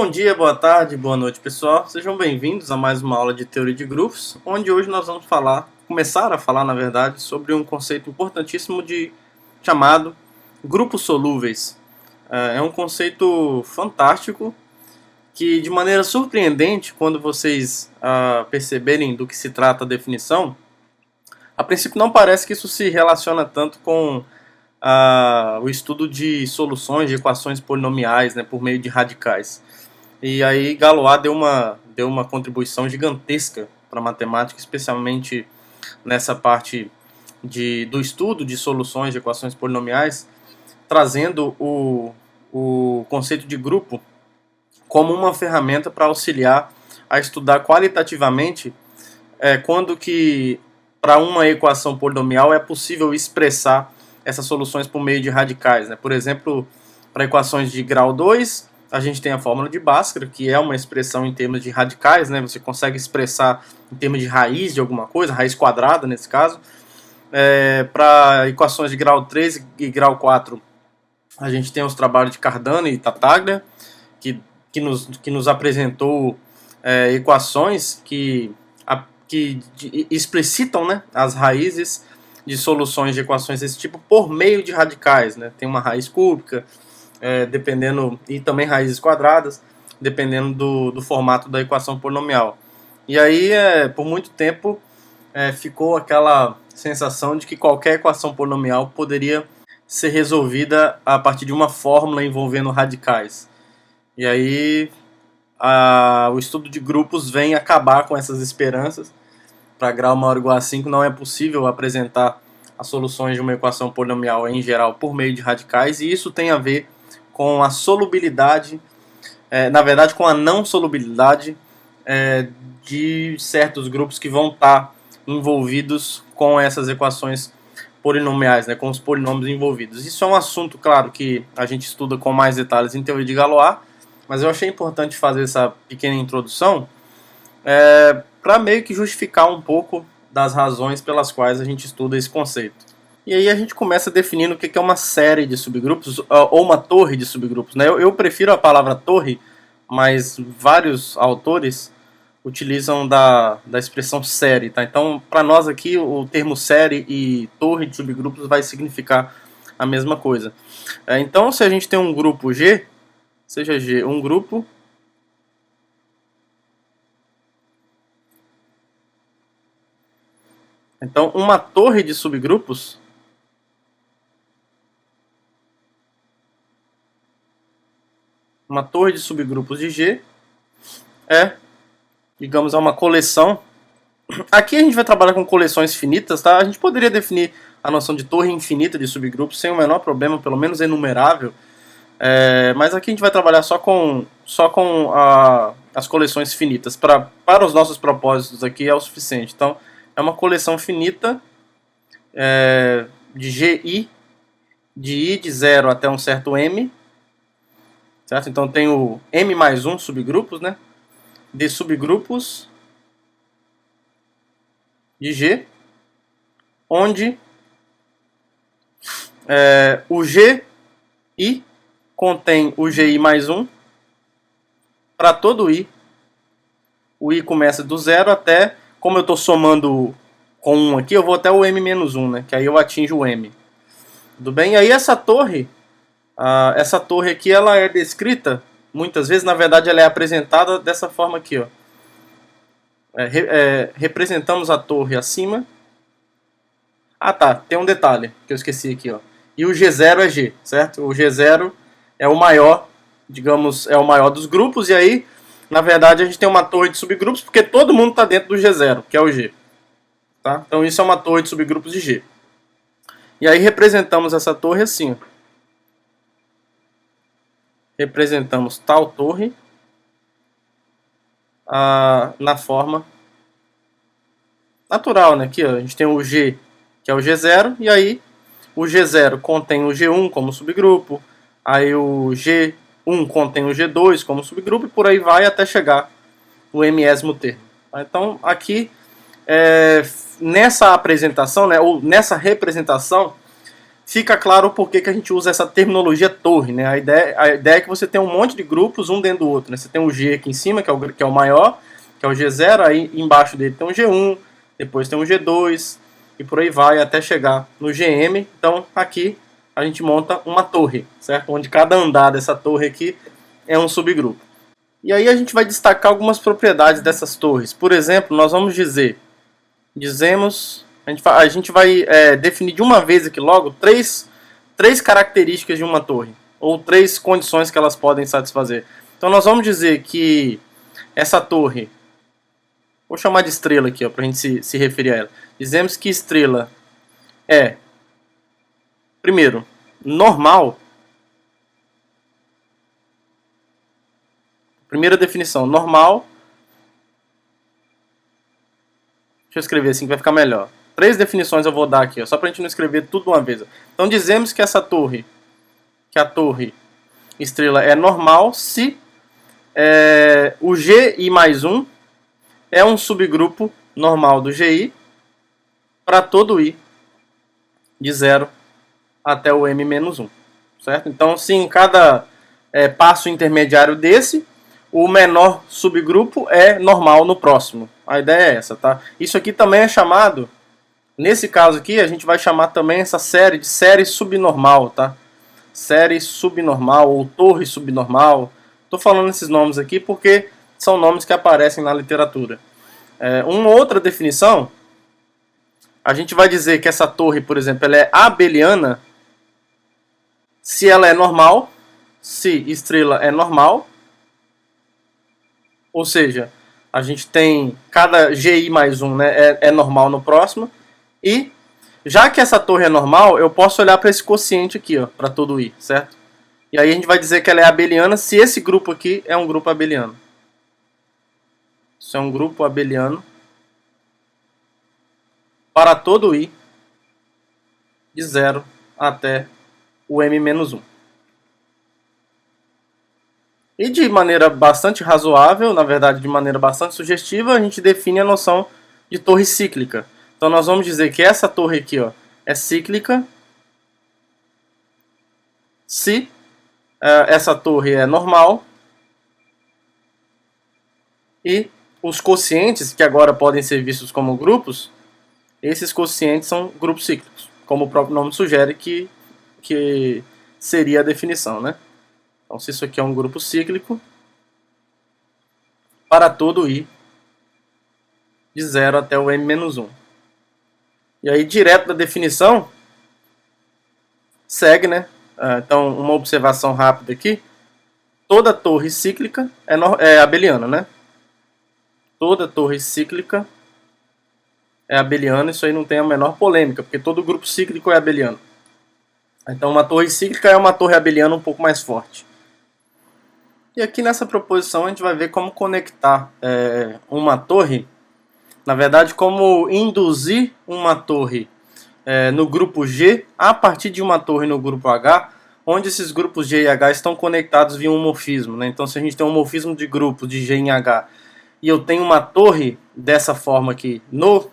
Bom dia, boa tarde, boa noite, pessoal. Sejam bem-vindos a mais uma aula de teoria de grupos, onde hoje nós vamos começar a falar, na verdade, sobre um conceito importantíssimo chamado grupos solúveis. É um conceito fantástico que, de maneira surpreendente, quando vocês perceberem do que se trata a definição, a princípio não parece que isso se relaciona tanto com o estudo de soluções de equações polinomiais, né, por meio de radicais. E aí Galois deu uma contribuição gigantesca para a matemática, especialmente nessa parte do estudo de soluções de equações polinomiais, trazendo o conceito de grupo como uma ferramenta para auxiliar a estudar qualitativamente quando que para uma equação polinomial é possível expressar essas soluções por meio de radicais, né? Por exemplo, para equações de grau 2, a gente tem a fórmula de Bhaskara, que é uma expressão em termos de radicais, né? Você consegue expressar em termos de raiz de alguma coisa, raiz quadrada nesse caso. Para equações de grau 3 e grau 4, a gente tem os trabalhos de Cardano e Tartaglia, que nos apresentou equações que explicitam, né, as raízes de soluções de equações desse tipo por meio de radicais, né? Tem uma raiz cúbica, dependendo, e também raízes quadradas, dependendo do formato da equação polinomial. E aí, por muito tempo, ficou aquela sensação de que qualquer equação polinomial poderia ser resolvida a partir de uma fórmula envolvendo radicais. E aí, o estudo de grupos vem acabar com essas esperanças. Para grau maior ou igual a 5 não é possível apresentar as soluções de uma equação polinomial em geral por meio de radicais, e isso tem a ver com a solubilidade, na verdade com a não solubilidade de certos grupos que vão estar envolvidos com essas equações polinomiais, né, com os polinômios envolvidos. Isso é um assunto, claro, que a gente estuda com mais detalhes em teoria de Galois, mas eu achei importante fazer essa pequena introdução para meio que justificar um pouco das razões pelas quais a gente estuda esse conceito. E aí a gente começa definindo o que é uma série de subgrupos, ou uma torre de subgrupos, né? Eu prefiro a palavra torre, mas vários autores utilizam da expressão série, tá? Então, para nós aqui, o termo série e torre de subgrupos vai significar a mesma coisa. Então, se a gente tem um grupo G, seja G um grupo, então uma torre de subgrupos de G digamos, é uma coleção. Aqui a gente vai trabalhar com coleções finitas, tá? A gente poderia definir a noção de torre infinita de subgrupos sem o menor problema, pelo menos enumerável. Mas aqui a gente vai trabalhar só com as coleções finitas. Para os nossos propósitos aqui é o suficiente. Então, é uma coleção finita de GI, de I de 0 até um certo M. Certo? Então, tem o M mais 1 subgrupos, né? De subgrupos de G, onde o GI contém o GI mais 1 para todo I. O I começa do 0 até, como eu estou somando com 1 aqui, eu vou até o M menos 1, né? Que aí eu atinjo o M. Tudo bem? E aí essa torre aqui, ela é descrita, muitas vezes, na verdade, ela é apresentada dessa forma aqui, ó. Representamos a torre acima. Tá, tem um detalhe que eu esqueci aqui, ó. E o G0 é G, certo? O G0 é o maior, digamos, é o maior dos grupos, e aí, na verdade, a gente tem uma torre de subgrupos, porque todo mundo está dentro do G0, que é o G. Tá? Então isso é uma torre de subgrupos de G. E aí representamos essa torre assim, ó. Representamos tal torre na forma natural, né? Aqui, ó, a gente tem o G, que é o G0, e aí o G0 contém o G1 como subgrupo, aí o G1 contém o G2 como subgrupo, e por aí vai até chegar no mésimo termo. Então, aqui, nessa apresentação, né, ou nessa representação, fica claro por que a gente usa essa terminologia torre, né? A ideia é que você tem um monte de grupos, um dentro do outro, né? Você tem o G aqui em cima, que é o maior, que é o G0, aí embaixo dele tem um G1, depois tem um G2, e por aí vai até chegar no GM. Então aqui a gente monta uma torre, certo? Onde cada andar dessa torre aqui é um subgrupo. E aí a gente vai destacar algumas propriedades dessas torres. Por exemplo, nós vamos a gente vai definir de uma vez aqui logo três características de uma torre, ou três condições que elas podem satisfazer. Então nós vamos dizer que essa torre, vou chamar de estrela aqui, para a gente se referir a ela. Dizemos que estrela é, primeiro, normal. Primeira definição, normal. Deixa eu escrever assim que vai ficar melhor. 3 definições eu vou dar aqui, ó, só para a gente não escrever tudo de uma vez. Então dizemos que a torre estrela é normal se o GI mais 1 é um subgrupo normal do GI para todo I de 0 até o M menos 1. Certo? Então, se em cada passo intermediário desse, o menor subgrupo é normal no próximo. A ideia é essa, tá? Isso aqui também é chamado, nesse caso aqui, a gente vai chamar também essa série de série subnormal, tá? Série subnormal ou torre subnormal. Estou falando esses nomes aqui porque são nomes que aparecem na literatura. Uma outra definição, a gente vai dizer que essa torre, por exemplo, ela é abeliana se ela é normal, se estrela é normal, ou seja, a gente tem cada GI mais 1, né, é normal no próximo, e já que essa torre é normal, eu posso olhar para esse quociente aqui, ó, para todo I, certo? E aí a gente vai dizer que ela é abeliana se esse grupo aqui é um grupo abeliano. Isso é um grupo abeliano para todo I de 0 até o M-1. E de maneira bastante razoável, na verdade de maneira bastante sugestiva, a gente define a noção de torre cíclica. Então nós vamos dizer que essa torre aqui, ó, é cíclica se essa torre é normal e os quocientes, que agora podem ser vistos como grupos, esses quocientes são grupos cíclicos, como o próprio nome sugere que seria a definição, né? Então, se isso aqui é um grupo cíclico, para todo I, de 0 até o M-1. E aí, direto da definição, segue, né? Então, uma observação rápida aqui. Toda torre cíclica é abeliana, né? Toda torre cíclica é abeliana, isso aí não tem a menor polêmica, porque todo grupo cíclico é abeliano. Então, uma torre cíclica é uma torre abeliana um pouco mais forte. E aqui nessa proposição a gente vai ver como conectar uma torre, na verdade, como induzir uma torre no grupo G a partir de uma torre no grupo H, onde esses grupos G e H estão conectados via um morfismo, né? Então, se a gente tem um morfismo de grupos de G em H e eu tenho uma torre dessa forma aqui no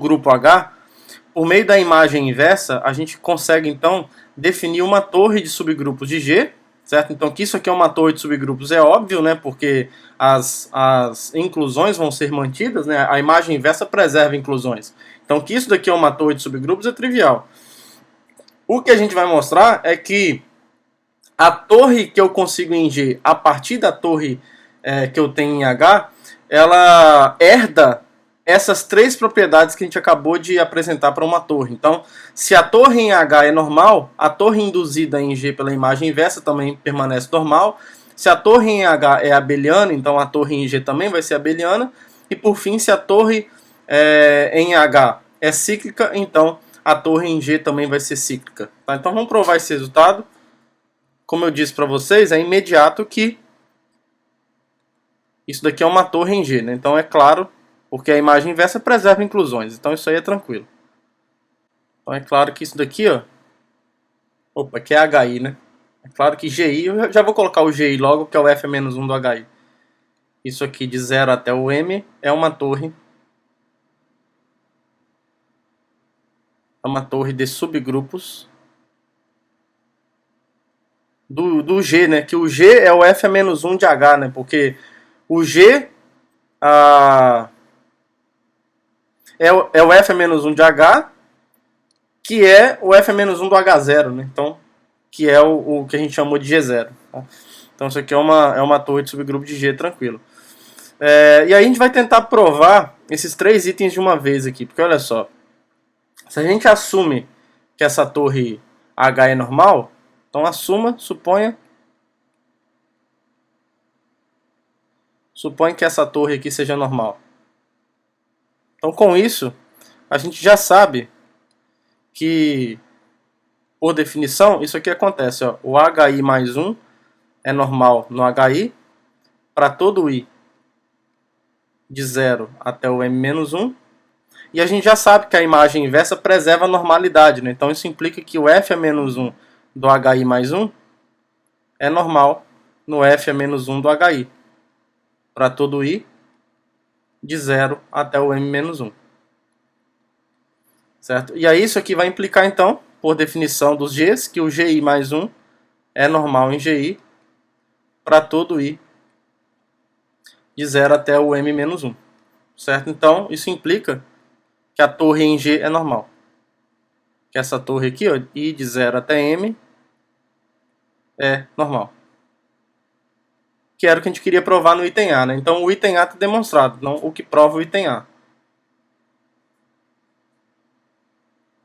grupo H, por meio da imagem inversa, a gente consegue então definir uma torre de subgrupos de G, certo? Então, que isso aqui é uma torre de subgrupos é óbvio, né? Porque as inclusões vão ser mantidas, né? A imagem inversa preserva inclusões. Então, que isso daqui é uma torre de subgrupos é trivial. O que a gente vai mostrar é que a torre que eu consigo em G a partir da torre que eu tenho em H, ela herda essas três propriedades que a gente acabou de apresentar para uma torre. Então, se a torre em H é normal, a torre induzida em G pela imagem inversa também permanece normal. Se a torre em H é abeliana, então a torre em G também vai ser abeliana. E por fim, se a torre em H é cíclica, então a torre em G também vai ser cíclica. Tá? Então vamos provar esse resultado. Como eu disse para vocês, é imediato que isso daqui é uma torre em G, né? Então é claro, porque a imagem inversa preserva inclusões. Então isso aí é tranquilo. Então é claro que isso daqui, ó, opa, que é HI, né? É claro que GI, eu já vou colocar o GI logo, que é o F-1 do HI. Isso aqui de 0 até o M é uma torre. É uma torre de subgrupos do G, né? Que o G é o F a menos 1 de H, né? Porque o G é o F a menos 1 de H, que é o F a menos 1 do H0, né? Então, que é o que a gente chamou de G0. Tá? Então, isso aqui é uma torre de subgrupo de G, tranquilo. E aí a gente vai tentar provar esses três itens de uma vez aqui, porque olha só. Se a gente assume que essa torre H é normal, então suponha que essa torre aqui seja normal. Então, com isso, a gente já sabe que, por definição, isso aqui acontece. Ó, o HI mais 1 é normal no HI para todo I de 0 até o M menos 1. E a gente já sabe que a imagem inversa preserva a normalidade. Né? Então, isso implica que o F a menos 1 do HI mais 1 é normal no F a menos 1 do HI para todo I de 0 até o M menos 1. Certo? E aí isso aqui vai implicar, então, por definição dos Gs, que o GI mais 1 é normal em GI para todo I de 0 até o M menos 1. Certo? Então, isso implica que a torre em G é normal. Que essa torre aqui, ó, I de 0 até M, é normal. Que era o que a gente queria provar no item A. Né? Então, o item A está demonstrado, não o que prova o item A.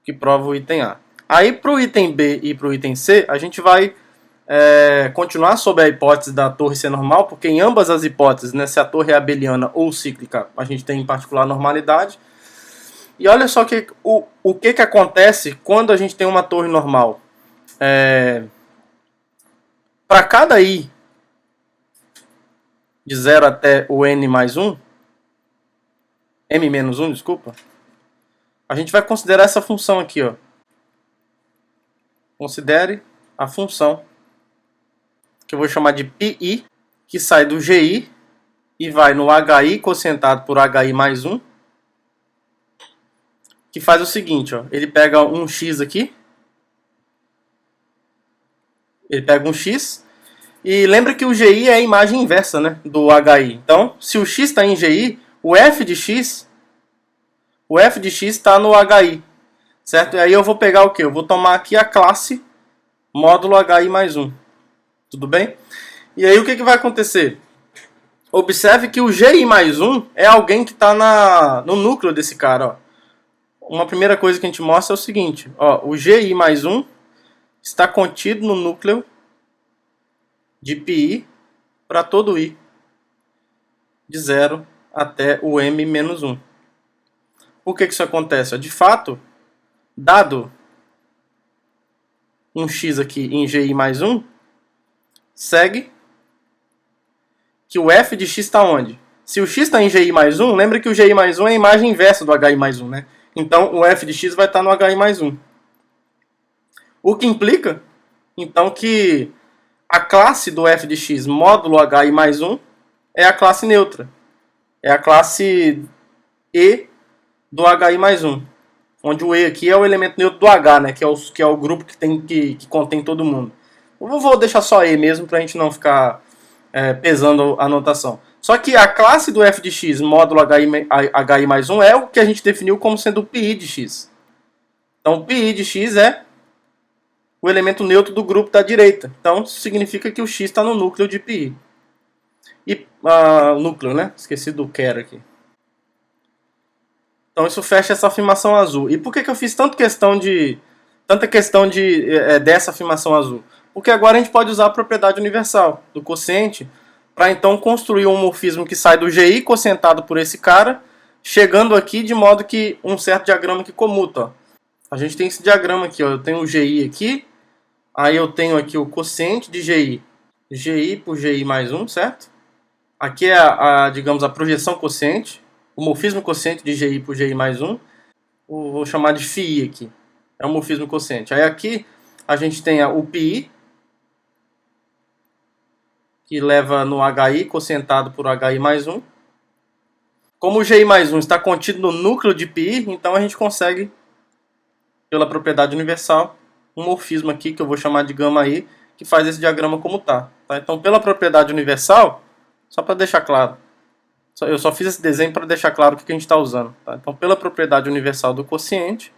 Que prova o item A. Aí, para o item B e para o item C, a gente vai continuar sobre a hipótese da torre ser normal, porque em ambas as hipóteses, né, se a torre é abeliana ou cíclica, a gente tem em particular normalidade. E olha só o que acontece quando a gente tem uma torre normal. Para cada I de 0 até o N mais 1, M menos 1, desculpa, a gente vai considerar essa função aqui, ó. Considere a função que eu vou chamar de Pi, que sai do GI e vai no HI quocientado por HI mais 1, que faz o seguinte, ó, ele pega um X aqui, ele pega um X, e lembra que o GI é a imagem inversa, né, do HI. Então, se o X está em GI, o F de X está no HI, certo? E aí eu vou pegar o quê? Eu vou tomar aqui a classe módulo HI mais 1. Tudo bem? E aí o que vai acontecer? Observe que o GI mais 1 é alguém que está no núcleo desse cara. Ó. Uma primeira coisa que a gente mostra é o seguinte. Ó, o GI mais 1 está contido no núcleo de Pi para todo I. De 0 até o M menos 1. Por que isso acontece? De fato, dado um X aqui em GI mais 1, segue que o F de X está onde? Se o X está em GI mais 1, lembra que o GI mais 1 é a imagem inversa do HI mais 1, né? Então, o F de X vai estar no HI mais 1. O que implica, então, que a classe do F de X módulo HI mais 1 é a classe neutra. É a classe E do HI mais 1. Onde o E aqui é o elemento neutro do H, né? Que é o grupo que contém todo mundo. Eu vou deixar só E mesmo para a gente não ficar pesando a notação. Só que a classe do f de x módulo HI mais 1 é o que a gente definiu como sendo o PI de x. Então, o PI de x é o elemento neutro do grupo da direita. Então, isso significa que o x está no núcleo de PI. E núcleo, né? Esqueci do quer aqui. Então, isso fecha essa afirmação azul. E por que eu fiz tanta questão dessa afirmação azul? Porque agora a gente pode usar a propriedade universal do quociente para então construir um morfismo que sai do GI quocientado por esse cara, chegando aqui de modo que um certo diagrama que comuta. Ó. A gente tem esse diagrama aqui, ó. Eu tenho o GI aqui, aí eu tenho aqui o quociente de GI, GI por GI mais 1, certo? Aqui é digamos, a projeção quociente, o morfismo quociente de GI por GI mais 1, vou chamar de φi aqui, é o morfismo quociente. Aí aqui a gente tem o PI, que leva no HI quocientado por HI mais 1. Como o GI mais 1 está contido no núcleo de PI, então a gente consegue, pela propriedade universal, um morfismo aqui que eu vou chamar de γi, que faz esse diagrama como tá? Então, pela propriedade universal, só para deixar claro, eu só fiz esse desenho para deixar claro o que a gente está usando. Tá? Então, pela propriedade universal do quociente,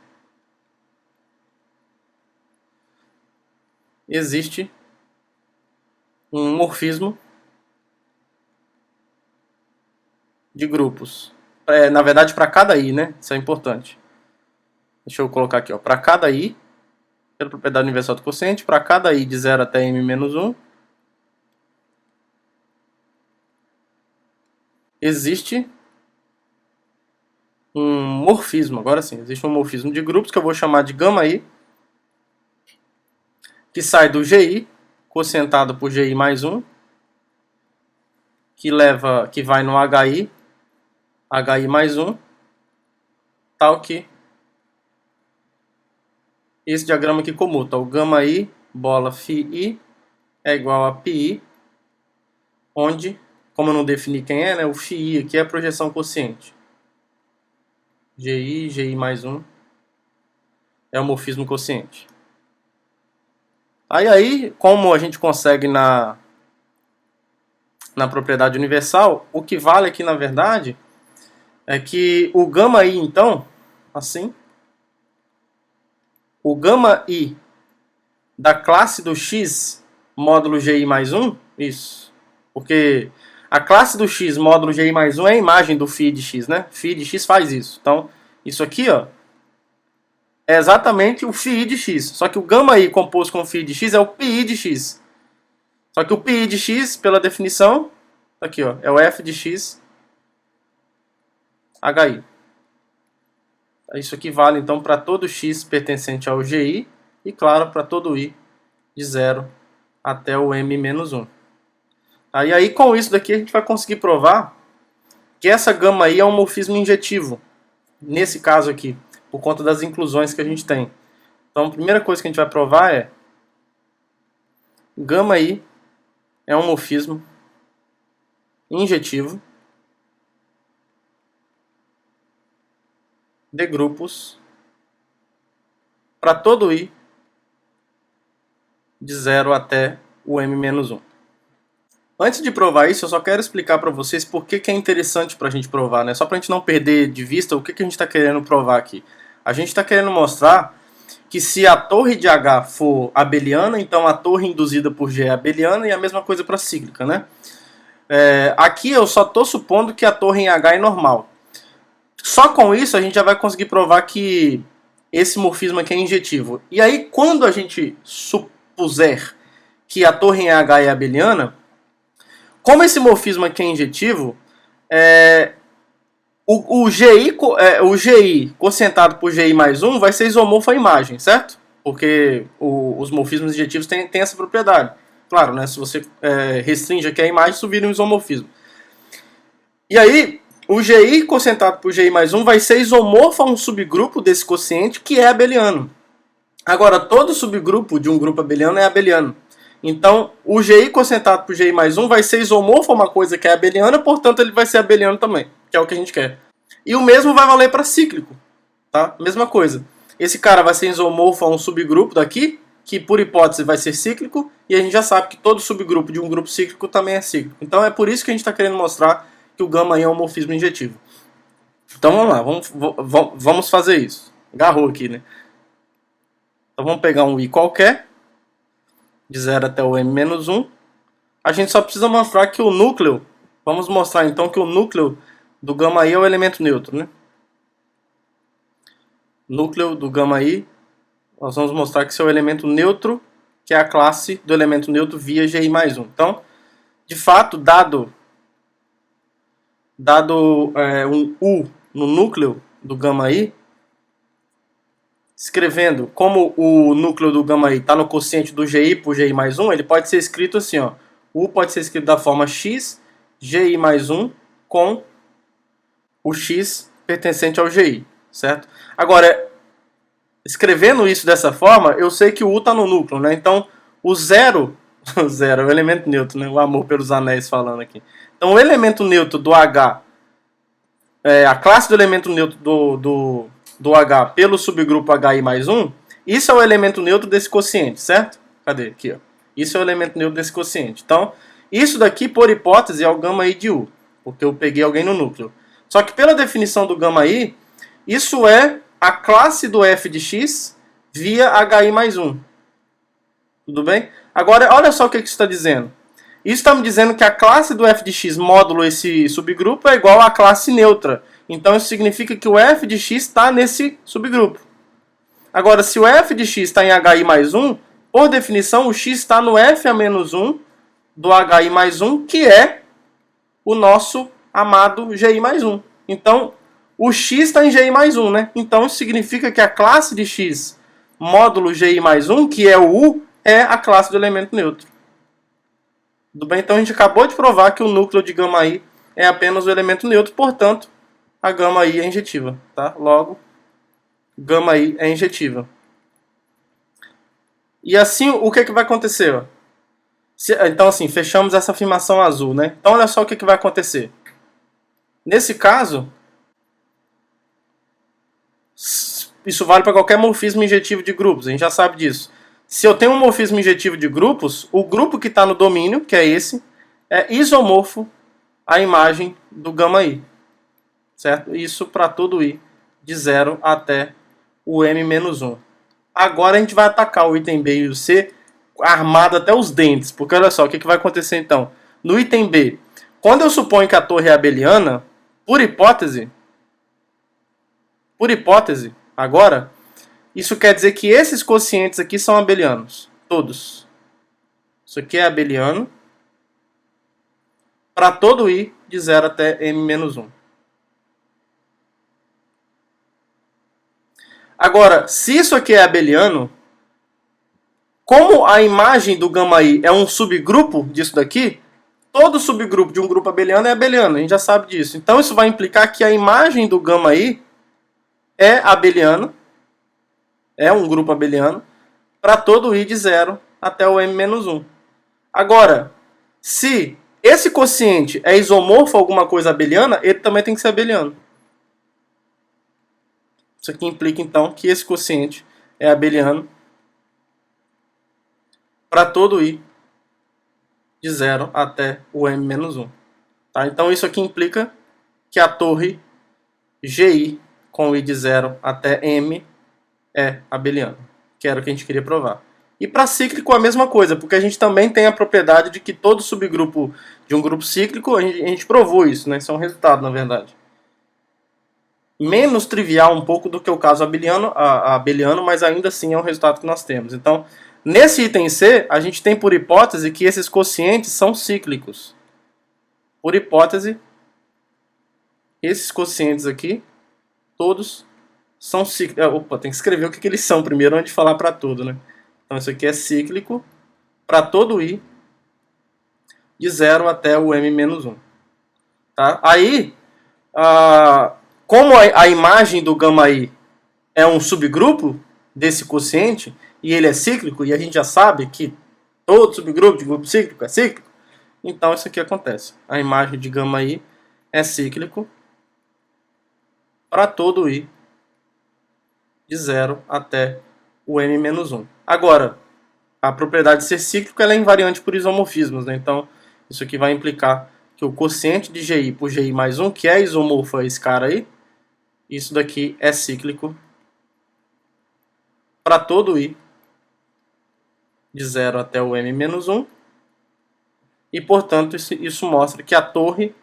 existe um morfismo de grupos. Na verdade, para cada i, né? Isso é importante. Deixa eu colocar aqui, ó. Para cada i, pela propriedade universal do quociente, para cada i de 0 até m-1, existe um morfismo. Agora sim, existe um morfismo de grupos que eu vou chamar de γi, que sai do gi, quocientado por gi mais 1, que vai no hi mais 1, tal que esse diagrama aqui comuta. O γi bola φi é igual a πi, onde, como eu não defini quem é, né, o φi aqui é a projeção quociente. gi mais 1 é o morfismo quociente. Aí, como a gente consegue na propriedade universal, o que vale aqui, na verdade, é que o γi, então, assim, o γi da classe do x módulo gi mais 1, isso, porque a classe do x módulo gi mais 1 é a imagem do φ de x, né? Φ de x faz isso. Então, isso aqui, ó, é exatamente o φ de x. Só que o γi composto com φ de x é o πi de x. Só que o πi de x, pela definição, aqui, ó, é o f de x hi. Isso aqui vale, então, para todo x pertencente ao gi e, claro, para todo i de 0 até o m-1. E aí, com isso daqui, a gente vai conseguir provar que essa γi é um morfismo injetivo, nesse caso aqui, por conta das inclusões que a gente tem. Então, a primeira coisa que a gente vai provar é γi é um morfismo injetivo de grupos para todo i de 0 até o m-1. Antes de provar isso, eu só quero explicar para vocês por que é interessante para a gente provar, né? Só para a gente não perder de vista o que a gente está querendo provar aqui. A gente está querendo mostrar que se a torre de H for abeliana, então a torre induzida por G é abeliana, e a mesma coisa para a cíclica, né? Aqui eu só estou supondo que a torre em H é normal. Só com isso a gente já vai conseguir provar que esse morfismo aqui é injetivo. E aí, quando a gente supuser que a torre em H é abeliana, como esse morfismo aqui é injetivo, o GI quocientado por GI mais 1 vai ser isomorfo à imagem, certo? Porque os morfismos injetivos têm essa propriedade. Claro, né? Se você restringe aqui a imagem, isso vira um isomorfismo. E aí, o GI quocientado por GI mais 1 vai ser isomorfo a um subgrupo desse quociente que é abeliano. Agora, todo subgrupo de um grupo abeliano é abeliano. Então, o GI quocientado por GI mais 1 vai ser isomorfo a uma coisa que é abeliana, portanto, ele vai ser abeliano também, que é o que a gente quer. E o mesmo vai valer para cíclico, tá? Mesma coisa. Esse cara vai ser isomorfo a um subgrupo daqui, que por hipótese vai ser cíclico, e a gente já sabe que todo subgrupo de um grupo cíclico também é cíclico. Então, é por isso que a gente está querendo mostrar que o γi é um morfismo injetivo. Então, vamos lá, vamos fazer isso. Agarrou aqui, né? Então, vamos pegar um i qualquer, de 0 até o m-1. A gente só precisa mostrar que o núcleo, vamos mostrar então que o núcleo do γi é o elemento neutro, né? Núcleo do γi, nós vamos mostrar que esse é o elemento neutro, que é a classe do elemento neutro via GI mais 1. Então, de fato, dado um U no núcleo do γi, escrevendo como o núcleo do γi está no quociente do GI por GI mais 1, ele pode ser escrito assim, ó. U pode ser escrito da forma x, GI mais 1, com o x pertencente ao GI, certo? Agora, escrevendo isso dessa forma, eu sei que o U está no núcleo, né? Então, o zero é o elemento neutro, né? O amor pelos anéis falando aqui. Então, o elemento neutro do H, a classe do elemento neutro do H pelo subgrupo HI mais 1, isso é o elemento neutro desse quociente, certo? Cadê? Aqui, ó. Isso é o elemento neutro desse quociente. Então, isso daqui, por hipótese, é o gama I de U, porque eu peguei alguém no núcleo. Só que pela definição do gama I, isso é a classe do f de x via hi mais 1. Tudo bem? Agora, olha só o que isso está dizendo. Isso está me dizendo que a classe do f de x módulo esse subgrupo é igual à classe neutra. Então, isso significa que o f de x está nesse subgrupo. Agora, se o f de x está em hi mais 1, por definição, o x está no f a menos 1 do hi mais 1, que é o nosso amado gi mais 1. Então, o x está em gi mais 1, né? Então, isso significa que a classe de x módulo gi mais 1, que é o u, é a classe do elemento neutro. Tudo bem? Então, a gente acabou de provar que o núcleo de gama I é apenas o elemento neutro, portanto, a gama I é injetiva. Tá? Logo, gama I é injetiva. E assim, o que vai acontecer? Então, assim, fechamos essa afirmação azul, né? Então, olha só o que vai acontecer. Nesse caso, isso vale para qualquer morfismo injetivo de grupos, a gente já sabe disso. Se eu tenho um morfismo injetivo de grupos, o grupo que está no domínio, que é esse, é isomorfo à imagem do gama I. Certo? Isso para todo I, de 0 até o m-1. Agora a gente vai atacar o item B e o C armado até os dentes, porque olha só, o que vai acontecer então? No item B, quando eu suponho que a torre é abeliana, por hipótese, agora, isso quer dizer que esses quocientes aqui são abelianos, todos. Isso aqui é abeliano para todo I de 0 até m-1. Agora, se isso aqui é abeliano, como a imagem do gama I é um subgrupo disso daqui, todo subgrupo de um grupo abeliano é abeliano, a gente já sabe disso. Então isso vai implicar que a imagem do gama I é abeliano, é um grupo abeliano, para todo I de 0 até o m-1. Agora, se esse quociente é isomorfo a alguma coisa abeliana, ele também tem que ser abeliano. Isso aqui implica, então, que esse quociente é abeliano para todo I de 0 até o m-1. Tá? Então, isso aqui implica que a torre GI com I de 0 até m é abeliana, que era o que a gente queria provar. E para cíclico a mesma coisa, porque a gente também tem a propriedade de que todo subgrupo de um grupo cíclico, a gente provou isso, né? Isso é um resultado, na verdade. Menos trivial um pouco do que o caso abeliano, mas ainda assim é um resultado que nós temos. Então, nesse item C, a gente tem por hipótese que esses quocientes são cíclicos. Por hipótese, esses quocientes aqui, todos são cíclicos. Opa, tem que escrever o que eles são primeiro antes de falar para tudo, né? Então, isso aqui é cíclico para todo I de 0 até o m-1. Tá? Aí, como a imagem do gama I é um subgrupo desse quociente, e ele é cíclico, e a gente já sabe que todo subgrupo de grupo cíclico é cíclico, então isso aqui acontece. A imagem de gama I é cíclico para todo I de 0 até o m-1. Agora, a propriedade de ser cíclico ela é invariante por isomorfismos, né? Então, isso aqui vai implicar que o quociente de GI por GI mais 1, que é isomorfo a esse cara aí, isso daqui é cíclico para todo I de 0 até o m-1. E, portanto, isso mostra que a torre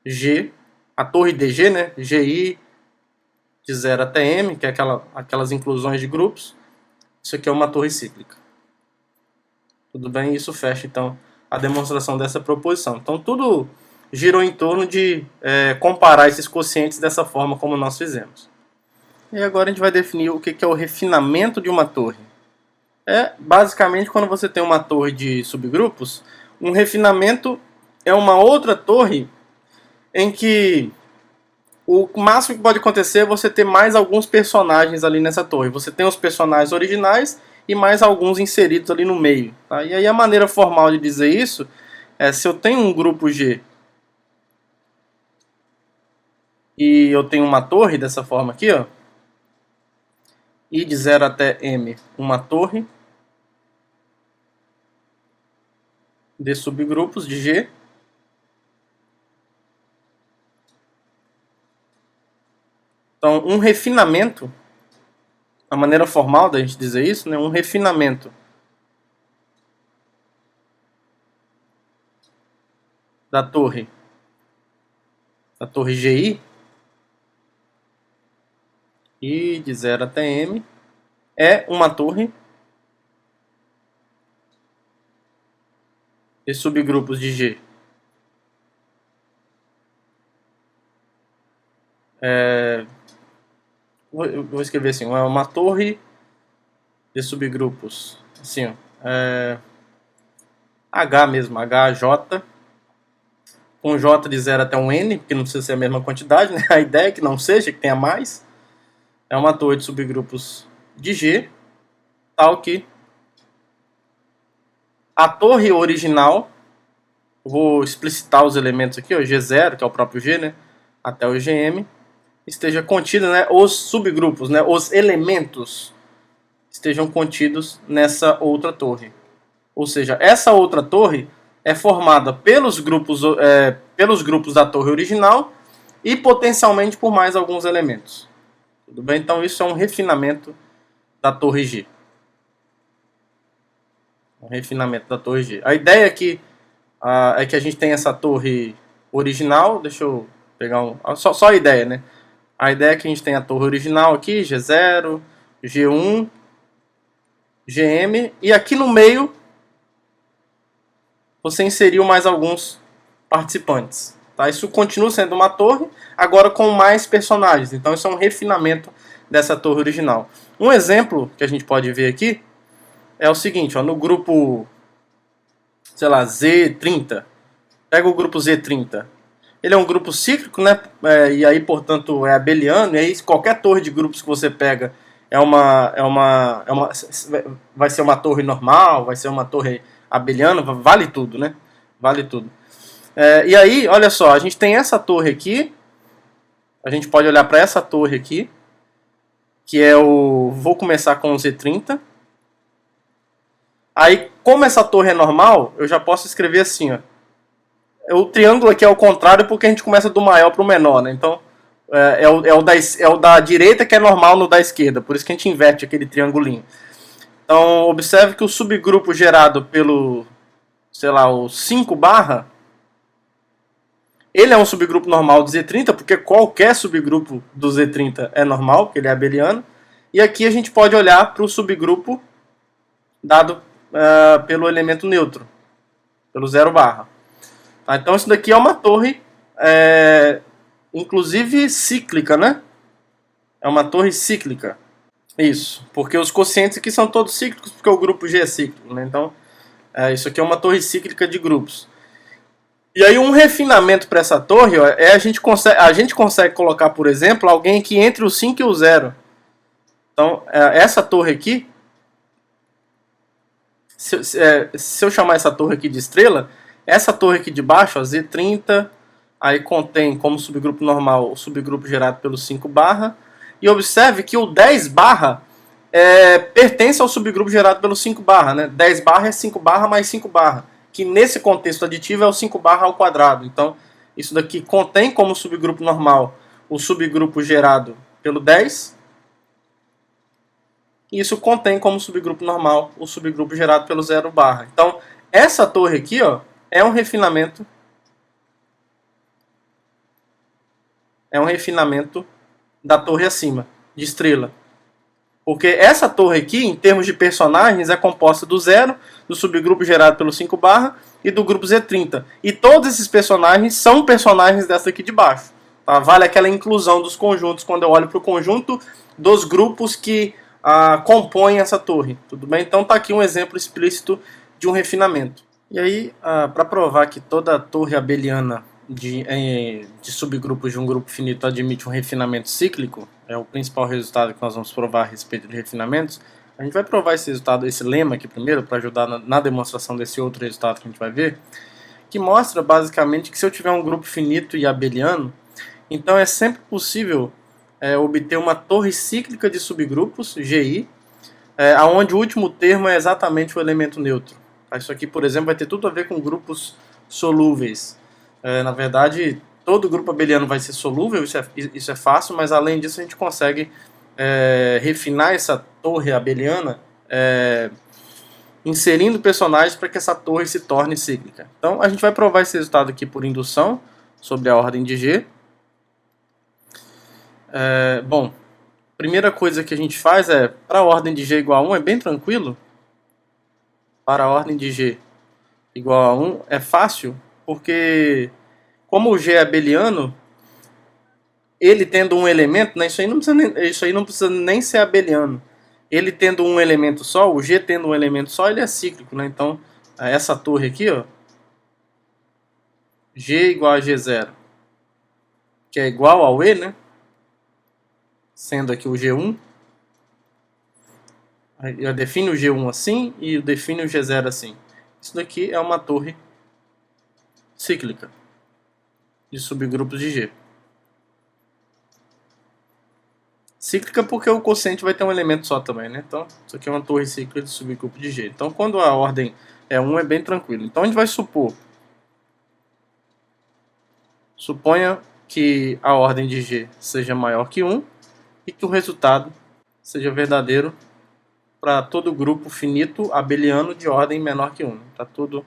G, a torre DG, né? GI de 0 até m, que é aquelas inclusões de grupos, isso aqui é uma torre cíclica. Tudo bem? Isso fecha, então, a demonstração dessa proposição. Então, tudo girou em torno de comparar esses quocientes dessa forma como nós fizemos. E agora a gente vai definir o que é o refinamento de uma torre. Basicamente, quando você tem uma torre de subgrupos, um refinamento é uma outra torre em que o máximo que pode acontecer é você ter mais alguns personagens ali nessa torre. Você tem os personagens originais e mais alguns inseridos ali no meio. Tá? E aí a maneira formal de dizer isso é se eu tenho um grupo G e eu tenho uma torre dessa forma aqui, ó, I de 0 até M, uma torre, de subgrupos de G Então, um refinamento, a maneira formal da gente dizer isso, né, um refinamento da torre GI, I de 0 até M, é uma torre de subgrupos de G. Vou escrever assim, é uma torre de subgrupos, assim, ó, H mesmo, HJ, com J de 0 até um N, porque não precisa ser a mesma quantidade, né? A ideia é que não seja, que tenha mais. É uma torre de subgrupos de G, tal que a torre original, vou explicitar os elementos aqui, ó, G0, que é o próprio G, né, até o GM, esteja contida, né, os subgrupos, né, os elementos estejam contidos nessa outra torre. Ou seja, essa outra torre é formada pelos grupos da torre original e potencialmente por mais alguns elementos. Tudo bem? Então isso é um refinamento da torre G. Um refinamento da torre G. A ideia aqui é que a gente tem essa torre original. Deixa eu pegar só a ideia, né? A ideia é que a gente tem a torre original aqui, G0, G1, GM, e aqui no meio você inseriu mais alguns participantes. Tá? Isso continua sendo uma torre, agora com mais personagens. Então isso é um refinamento dessa torre original. Um exemplo que a gente pode ver aqui é o seguinte, ó, no grupo, sei lá, Z30. Pega o grupo Z30. Ele é um grupo cíclico, né? E aí, portanto, é abeliano. E aí, qualquer torre de grupos que você pega vai ser uma torre normal, vai ser uma torre abeliana, vale tudo, né? Vale tudo. E aí, olha só, a gente tem essa torre aqui. A gente pode olhar para essa torre aqui, que é o... Vou começar com o Z30. Aí, como essa torre é normal, eu já posso escrever assim, ó. O triângulo aqui é o contrário porque a gente começa do maior para o menor, né? Então, é o da direita que é normal no da esquerda. Por isso que a gente inverte aquele triangulinho. Então, observe que o subgrupo gerado pelo, sei lá, o 5 barra, ele é um subgrupo normal do Z30, porque qualquer subgrupo do Z30 é normal, porque ele é abeliano. E aqui a gente pode olhar para o subgrupo dado pelo elemento neutro, pelo 0 barra. Tá, então isso daqui é uma torre, inclusive cíclica, né? É uma torre cíclica. Isso, porque os quocientes aqui são todos cíclicos, porque o grupo G é cíclico, né? Então, isso aqui é uma torre cíclica de grupos. E aí um refinamento para essa torre, ó, a gente consegue colocar, por exemplo, alguém que entre o 5 e o 0. Então, essa torre aqui, se eu chamar essa torre aqui de estrela, essa torre aqui de baixo, ó, Z30, aí contém como subgrupo normal o subgrupo gerado pelo 5 barra. E observe que o 10 barra pertence ao subgrupo gerado pelo 5 barra. Né? 10 barra é 5 barra mais 5 barra, que nesse contexto aditivo é o 5 barra ao quadrado. Então, isso daqui contém como subgrupo normal o subgrupo gerado pelo 10. E isso contém como subgrupo normal o subgrupo gerado pelo 0 barra. Então, essa torre aqui, ó, é um refinamento. É um refinamento da torre acima, de estrela. Porque essa torre aqui, em termos de personagens, é composta do 0, do subgrupo gerado pelo 5 barra e do grupo Z30. E todos esses personagens são personagens dessa aqui de baixo. Tá? Vale aquela inclusão dos conjuntos quando eu olho para o conjunto dos grupos que compõem essa torre. Tudo bem? Então está aqui um exemplo explícito de um refinamento. E aí, para provar que toda torre abeliana de subgrupos de um grupo finito admite um refinamento cíclico, é o principal resultado que nós vamos provar a respeito de refinamentos, a gente vai provar esse resultado, esse lema aqui primeiro, para ajudar na demonstração desse outro resultado que a gente vai ver, que mostra basicamente que se eu tiver um grupo finito e abeliano, então é sempre possível obter uma torre cíclica de subgrupos, GI, onde o último termo é exatamente o elemento neutro. Isso aqui, por exemplo, vai ter tudo a ver com grupos solúveis. Na verdade, todo grupo abeliano vai ser solúvel, isso é fácil, mas além disso a gente consegue refinar essa torre abeliana inserindo personagens para que essa torre se torne cíclica. Então a gente vai provar esse resultado aqui por indução sobre a ordem de G. Bom, primeira coisa que a gente faz para a ordem de G igual a 1 é bem tranquilo. Para a ordem de G igual a 1 é fácil, porque como o G é abeliano, ele tendo um elemento, né, isso aí não precisa nem ser abeliano. Ele tendo um elemento só, o G tendo um elemento só, ele é cíclico, né? Então, essa torre aqui, ó, G igual a G0, que é igual ao E, né? Sendo aqui o G1. Eu defino o G1 assim e eu defino o G0 assim. Isso daqui é uma torre cíclica de subgrupos de G. Cíclica porque o quociente vai ter um elemento só também, né? Então, isso aqui é uma torre cíclica de subgrupo de G. Então, quando a ordem é 1, é bem tranquilo. Então, a gente vai supor. Suponha que a ordem de G seja maior que 1 e que o resultado seja verdadeiro para todo grupo finito abeliano de ordem menor que 1. Para todo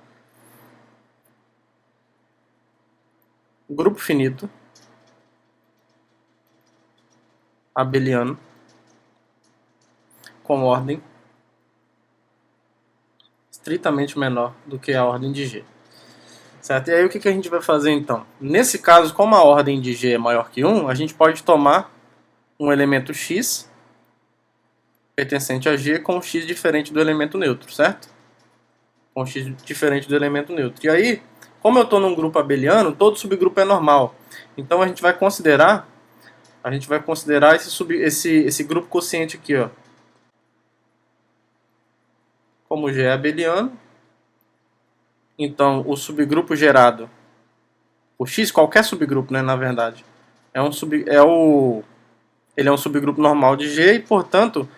grupo finito abeliano com ordem estritamente menor do que a ordem de G. Certo? E aí o que a gente vai fazer então? Nesse caso, como a ordem de G é maior que 1, a gente pode tomar um elemento x pertencente a G com um x diferente do elemento neutro, certo? Com um x diferente do elemento neutro. E aí, como eu estou num grupo abeliano, todo subgrupo é normal. Então a gente vai considerar esse grupo quociente aqui, ó, como G é abeliano. Então o subgrupo gerado por x, qualquer subgrupo, né, na verdade, ele é um subgrupo normal de G e, portanto,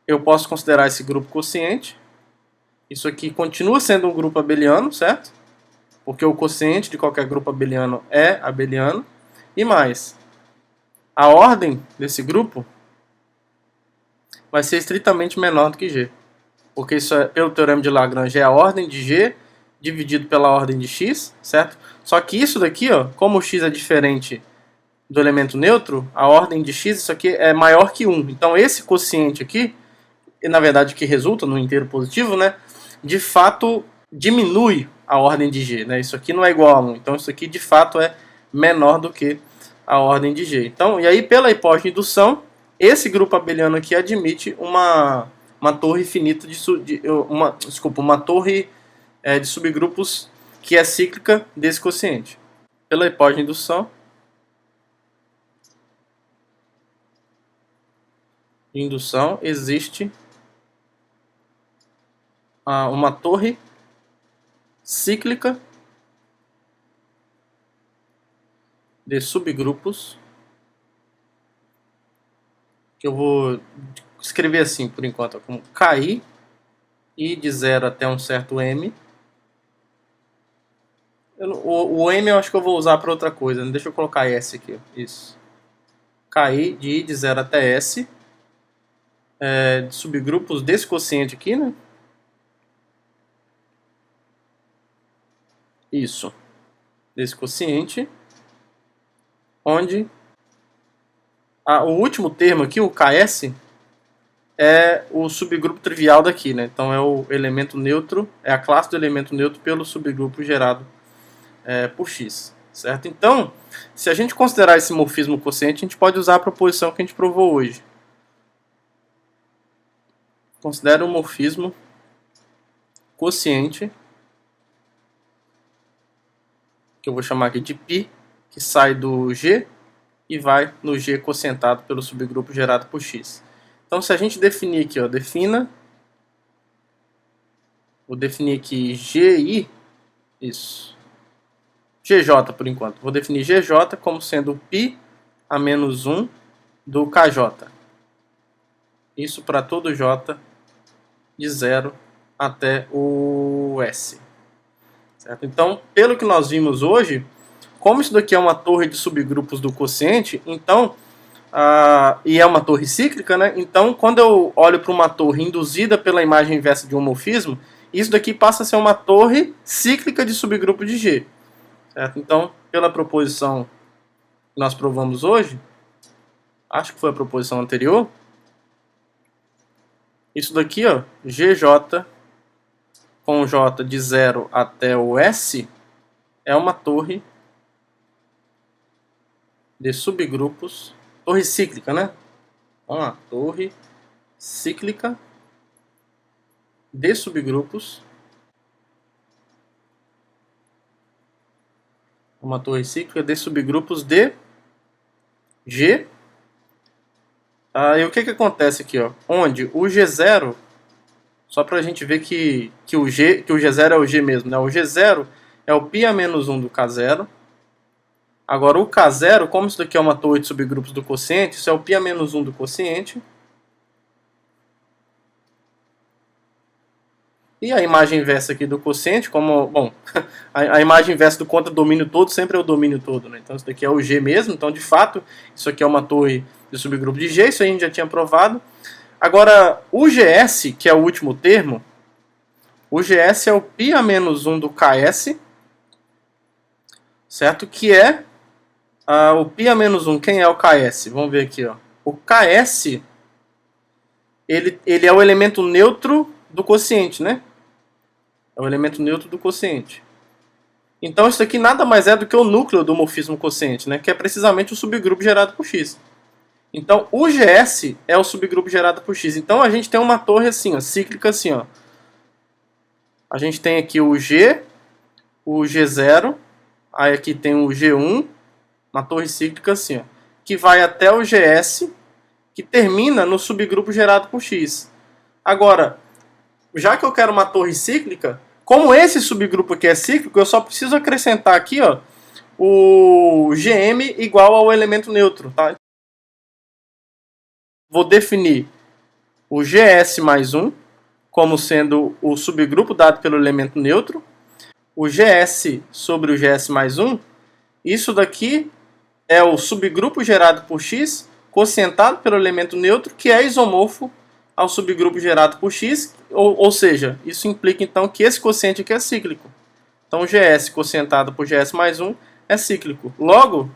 eu posso considerar esse grupo quociente. Isso aqui continua sendo um grupo abeliano, certo? Porque o quociente de qualquer grupo abeliano é abeliano. E mais, a ordem desse grupo vai ser estritamente menor do que G. Porque isso pelo teorema de Lagrange, é a ordem de G dividido pela ordem de x, certo? Só que isso daqui, ó, como o x é diferente do elemento neutro, a ordem de x, isso aqui é maior que 1. Então esse quociente aqui, na verdade que resulta no inteiro positivo, né, de fato diminui a ordem de G, né? Isso aqui não é igual a 1. Então isso aqui de fato é menor do que a ordem de G. Então, e aí pela hipótese de indução, esse grupo abeliano aqui admite uma torre finita uma torre de subgrupos que é cíclica desse quociente. Pela hipótese de indução existe uma torre cíclica de subgrupos, que eu vou escrever assim por enquanto, como KI, I de 0 até um certo M. O M eu acho que eu vou usar para outra coisa, né? Deixa eu colocar S aqui, isso. KI de I de 0 até S, de subgrupos desse quociente aqui, né? Isso, desse quociente, onde o último termo aqui, o KS, é o subgrupo trivial daqui, né? Então é o elemento neutro, é a classe do elemento neutro pelo subgrupo gerado por x, certo? Então, se a gente considerar esse morfismo quociente, a gente pode usar a proposição que a gente provou hoje. Considera o morfismo quociente, que eu vou chamar aqui de π, que sai do G e vai no G quocientado pelo subgrupo gerado por x. Então, se a gente definir aqui, ó, vou definir aqui GI, isso, GJ por enquanto. Vou definir GJ como sendo π a menos 1 do KJ. Isso para todo J de 0 até o S. Certo? Então, pelo que nós vimos hoje, como isso daqui é uma torre de subgrupos do quociente, então, e é uma torre cíclica, né? Então, quando eu olho para uma torre induzida pela imagem inversa de homomorfismo, isso daqui passa a ser uma torre cíclica de subgrupo de G. Certo? Então, pela proposição que nós provamos hoje, acho que foi a proposição anterior, isso daqui, ó, GJ com J de 0 até o S é uma torre de subgrupos, torre cíclica, né? Vamos lá, torre cíclica de subgrupos, uma torre cíclica de subgrupos de G. E o que acontece aqui, ó? Onde o G0, só para a gente ver que o G0 é o G mesmo, né? O G0 é o π-1 do K0. Agora o K0, como isso daqui é uma torre de subgrupos do quociente, isso é o π-1 do quociente. E a imagem inversa aqui do quociente, como, bom, a imagem inversa do contradomínio todo sempre é o domínio todo, né? Então isso daqui é o G mesmo, então de fato isso aqui é uma torre de subgrupo de G, isso a gente já tinha provado. Agora, o GS, que é o último termo, o GS é o π-1 do KS, certo? Que é o π-1, quem é o KS? Vamos ver aqui, ó. O KS, ele é o elemento neutro do quociente, né? É o elemento neutro do quociente. Então isso aqui nada mais é do que o núcleo do morfismo quociente, né? Que é precisamente o subgrupo gerado por X. Então o GS é o subgrupo gerado por X. Então a gente tem uma torre assim, ó, cíclica assim, ó. A gente tem aqui o G, o G0, aí aqui tem o G1, uma torre cíclica assim, ó, que vai até o GS, que termina no subgrupo gerado por X. Agora, já que eu quero uma torre cíclica, como esse subgrupo aqui é cíclico, eu só preciso acrescentar aqui, ó, o Gm igual ao elemento neutro, tá? Vou definir o GS mais 1 como sendo o subgrupo dado pelo elemento neutro, o GS sobre o GS mais 1, isso daqui é o subgrupo gerado por X, quocientado pelo elemento neutro, que é isomorfo ao subgrupo gerado por X, ou seja, isso implica então que esse quociente aqui é cíclico. Então GS quocientado por GS mais 1 é cíclico. Logo,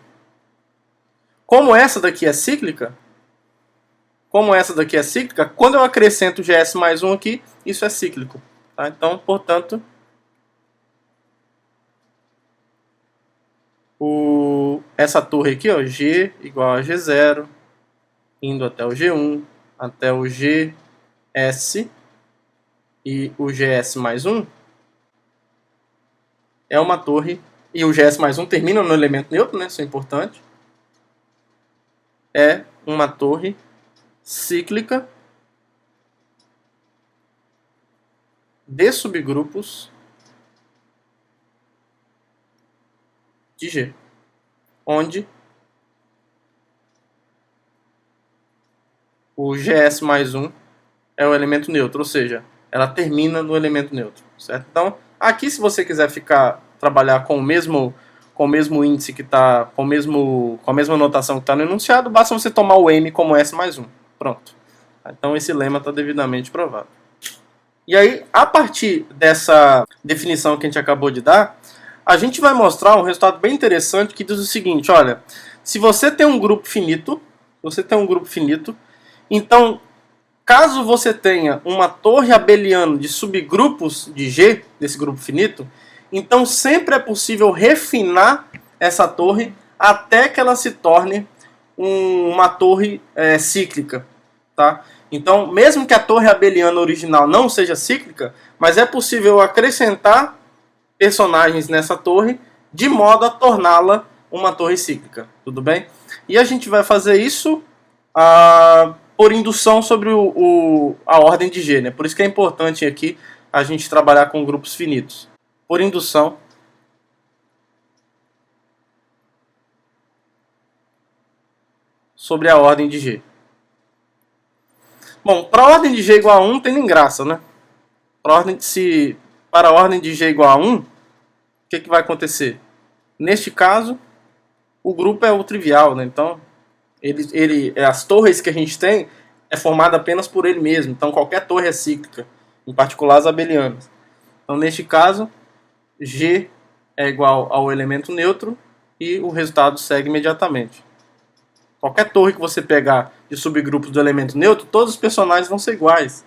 como essa daqui é cíclica, quando eu acrescento GS mais 1 aqui, isso é cíclico. Tá? Então, portanto, essa torre aqui, ó, G igual a G0, indo até o G1, até o GS e o GS mais 1, é uma torre, e o GS mais 1 termina no elemento neutro, né, isso é importante, é uma torre cíclica de subgrupos de G, onde o GS mais 1 é o elemento neutro, ou seja, ela termina no elemento neutro, certo? Então, aqui se você quiser trabalhar com o mesmo índice que está, com a mesma notação que está no enunciado, basta você tomar o M como S mais 1. Pronto. Então esse lema está devidamente provado. E aí, a partir dessa definição que a gente acabou de dar, a gente vai mostrar um resultado bem interessante que diz o seguinte, olha, se você tem um grupo finito, então, caso você tenha uma torre abeliana de subgrupos de G, desse grupo finito, então sempre é possível refinar essa torre até que ela se torne uma torre cíclica. Tá? Então, mesmo que a torre abeliana original não seja cíclica, mas é possível acrescentar personagens nessa torre de modo a torná-la uma torre cíclica. Tudo bem? E a gente vai fazer isso por indução sobre a ordem de G. Né? Por isso que é importante aqui a gente trabalhar com grupos finitos. Por indução sobre a ordem de G. Bom, para a ordem de G igual a 1 tem nem graça, né? Para a ordem de G igual a 1, o que vai acontecer? Neste caso, o grupo é o trivial, né? Então, as torres que a gente tem é formada apenas por ele mesmo. Então, qualquer torre é cíclica, em particular as abelianas. Então, neste caso, G é igual ao elemento neutro e o resultado segue imediatamente. Qualquer torre que você pegar de subgrupos do elemento neutro, todos os personagens vão ser iguais.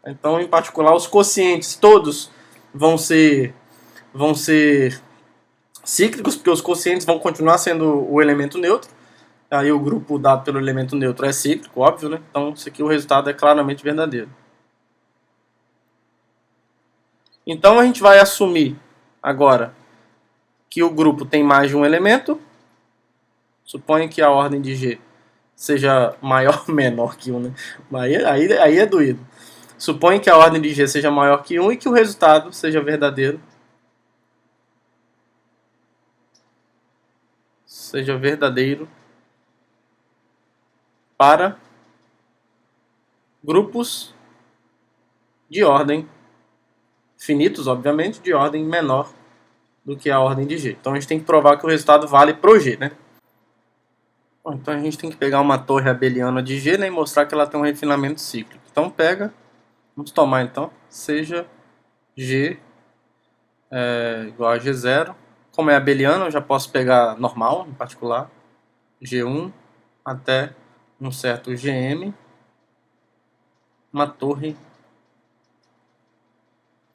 Então, em particular, os quocientes todos vão ser cíclicos, porque os quocientes vão continuar sendo o elemento neutro. Aí o grupo dado pelo elemento neutro é cíclico, óbvio, né? Então, isso aqui o resultado é claramente verdadeiro. Então, a gente vai assumir agora que o grupo tem mais de um elemento. Suponha que a ordem de G seja maior ou menor que 1, né? Aí é doído. Suponha que a ordem de G seja maior que 1 e que o resultado seja verdadeiro. Seja verdadeiro para grupos de ordem finitos, obviamente, de ordem menor do que a ordem de G. Então a gente tem que provar que o resultado vale pro G, né? Bom, então a gente tem que pegar uma torre abeliana de G, né, e mostrar que ela tem um refinamento cíclico. Então pega, vamos tomar então, seja G igual a G0. Como é abeliano, eu já posso pegar normal, em particular, G1 até um certo GM, uma torre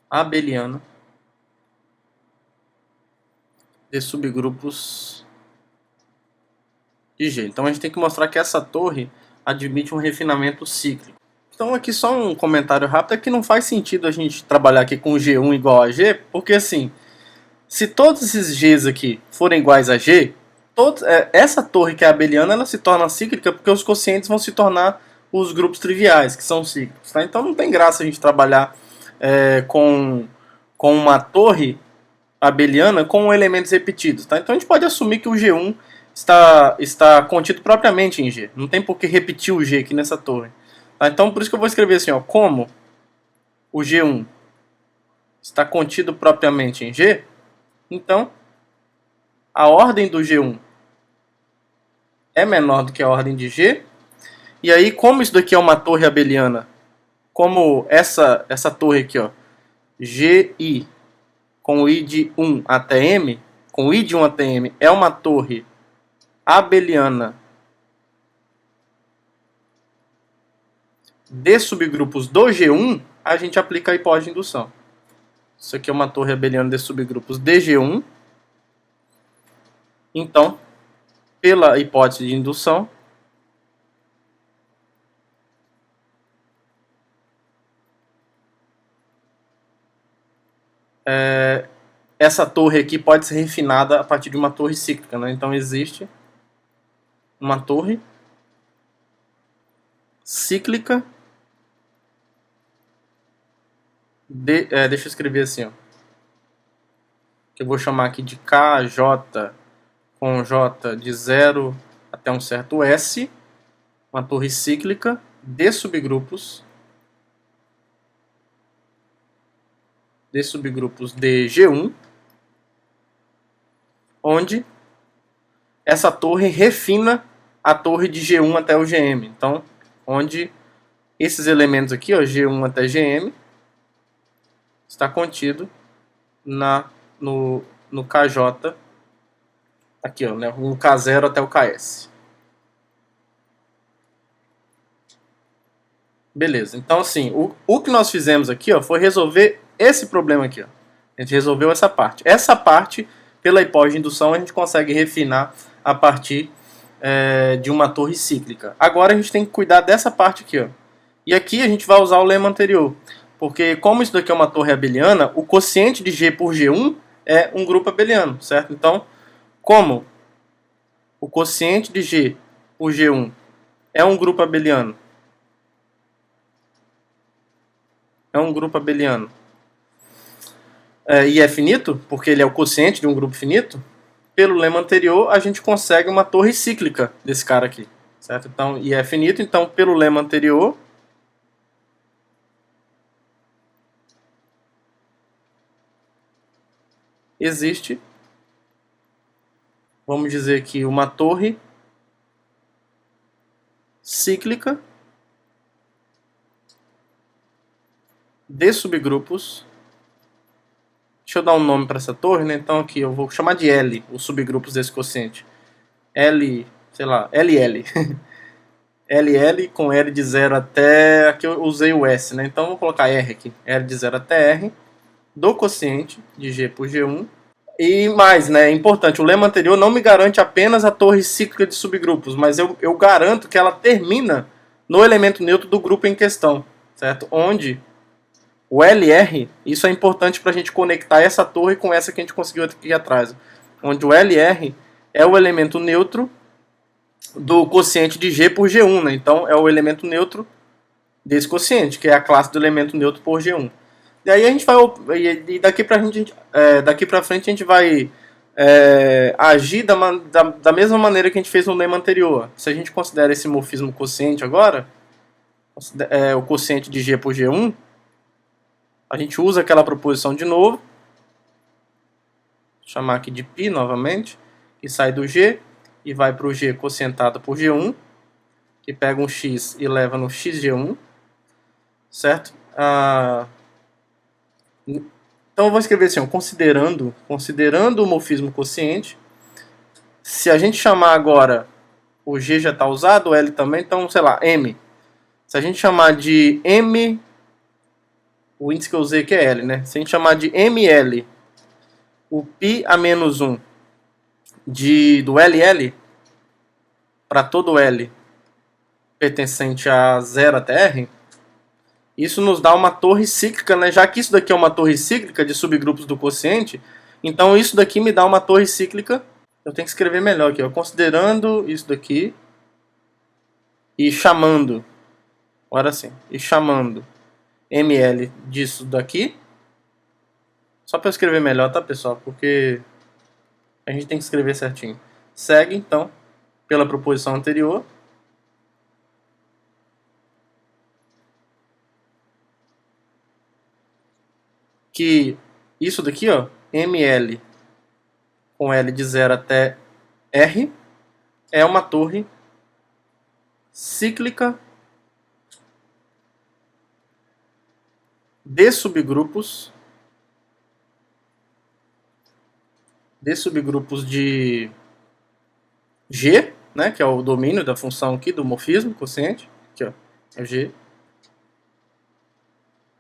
abeliana de subgrupos de G. Então a gente tem que mostrar que essa torre admite um refinamento cíclico. Então aqui só um comentário rápido, é que não faz sentido a gente trabalhar aqui com G1 igual a G, porque assim, se todos esses Gs aqui forem iguais a G, essa torre que é abeliana, ela se torna cíclica porque os quocientes vão se tornar os grupos triviais, que são cíclicos. Tá? Então não tem graça a gente trabalhar com uma torre abeliana com elementos repetidos. Tá? Então a gente pode assumir que o G1 está contido propriamente em G. Não tem por que repetir o G aqui nessa torre. Tá? Então por isso que eu vou escrever assim, ó, como o G1 está contido propriamente em G, então a ordem do G1 é menor do que a ordem de G. E aí, como isso daqui é uma torre abeliana, como essa torre aqui, ó, GI com I de 1 até M, com I de 1 até M, é uma torre abeliana de subgrupos do G1, a gente aplica a hipótese de indução. Isso aqui é uma torre abeliana de subgrupos de G1. Então, pela hipótese de indução, essa torre aqui pode ser refinada a partir de uma torre cíclica. Né? Então existe uma torre cíclica deixa eu escrever assim, ó, que eu vou chamar aqui de KJ com J de 0 até um certo S, uma torre cíclica de subgrupos de G1, onde essa torre refina a torre de G1 até o GM. Então, onde esses elementos aqui, ó, G1 até GM, está contido no KJ, aqui, ó, né, no K0 até o KS. Beleza, então assim, o que nós fizemos aqui, ó, foi resolver esse problema aqui, ó. A gente resolveu essa parte. Essa parte, pela hipótese de indução, a gente consegue refinar a partir de uma torre cíclica. Agora a gente tem que cuidar dessa parte aqui, ó. E aqui a gente vai usar o lema anterior, porque como isso daqui é uma torre abeliana, o quociente de G por G1 é um grupo abeliano, certo? Então, como o quociente de G por G1 é um grupo abeliano, e é finito, porque ele é o quociente de um grupo finito, pelo lema anterior a gente consegue uma torre cíclica desse cara aqui, certo? Então, e é finito, então pelo lema anterior existe, vamos dizer aqui, uma torre cíclica de subgrupos. Deixa eu dar um nome para essa torre, né? Então aqui eu vou chamar de L, os subgrupos desse quociente. L, sei lá, LL. LL com L de 0 até... Aqui eu usei o S, né? Então vou colocar R aqui. L de 0 até R do quociente de G por G1. E mais, né? É importante, o lema anterior não me garante apenas a torre cíclica de subgrupos, mas eu garanto que ela termina no elemento neutro do grupo em questão, certo? Onde o LR, isso é importante para a gente conectar essa torre com essa que a gente conseguiu aqui atrás. Onde o LR é o elemento neutro do quociente de G por G1, né? Então é o elemento neutro desse quociente, que é a classe do elemento neutro por G1. E aí a gente vai, e daqui para frente a gente vai agir da mesma maneira que a gente fez no lema anterior. Se a gente considera esse morfismo quociente agora, o quociente de G por G1, a gente usa aquela proposição de novo, vou chamar aqui de π novamente, que sai do G e vai para o G quocientado por G1, que pega um x e leva no xg1, certo? Então eu vou escrever assim, ó, considerando o morfismo quociente. Se a gente chamar agora, o G já está usado, o L também, então, sei lá, M. Se a gente chamar de M, o índice que eu usei aqui é L, né? Se a gente chamar de ML, o π a menos 1 do LL, para todo L pertencente a 0 até R, isso nos dá uma torre cíclica, né? Já que isso daqui é uma torre cíclica de subgrupos do quociente, então isso daqui me dá uma torre cíclica. Eu tenho que escrever melhor aqui, ó, considerando isso daqui e chamando, agora sim, e chamando ML disso daqui. Só para eu escrever melhor, tá, pessoal? Porque a gente tem que escrever certinho. Segue, então, pela proposição anterior. Que isso daqui, ó, ML com L de 0 até R é uma torre cíclica de subgrupos de G, né, que é o domínio da função aqui do morfismo quociente, aqui, ó, é o G,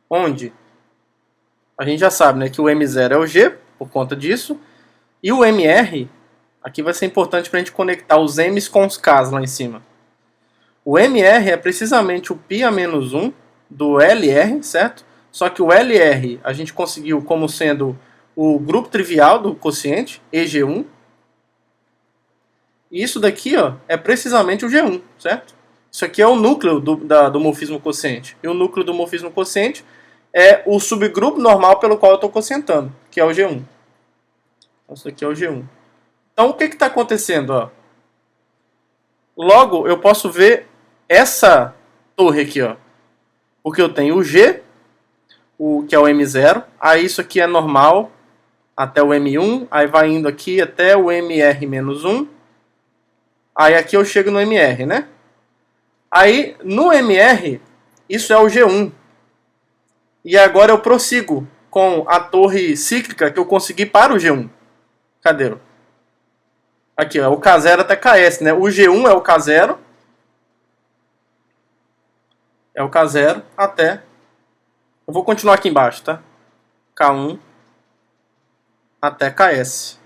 onde a gente já sabe, né, que o M0 é o G, por conta disso, e o MR, aqui vai ser importante para a gente conectar os M's com os K's lá em cima. O MR é precisamente o π a menos 1 do LR, certo? Só que o LR a gente conseguiu como sendo o grupo trivial do quociente, EG1. E isso daqui, ó, é precisamente o G1, certo? Isso aqui é o núcleo do morfismo quociente. E o núcleo do morfismo quociente é o subgrupo normal pelo qual eu estou quocientando, que é o G1. Então, isso aqui é o G1. Então, o que está acontecendo? Ó? Logo, eu posso ver essa torre aqui, ó, porque eu tenho o G, que é o M0, aí isso aqui é normal até o M1, aí vai indo aqui até o MR-1, aí aqui eu chego no MR, né? Aí, no MR, isso é o G1. E agora eu prossigo com a torre cíclica que eu consegui para o G1. Cadê? Aqui, ó, o K0 até KS, né? O G1 é o K0. É o K0 até... Eu vou continuar aqui embaixo, tá? K1 até KS.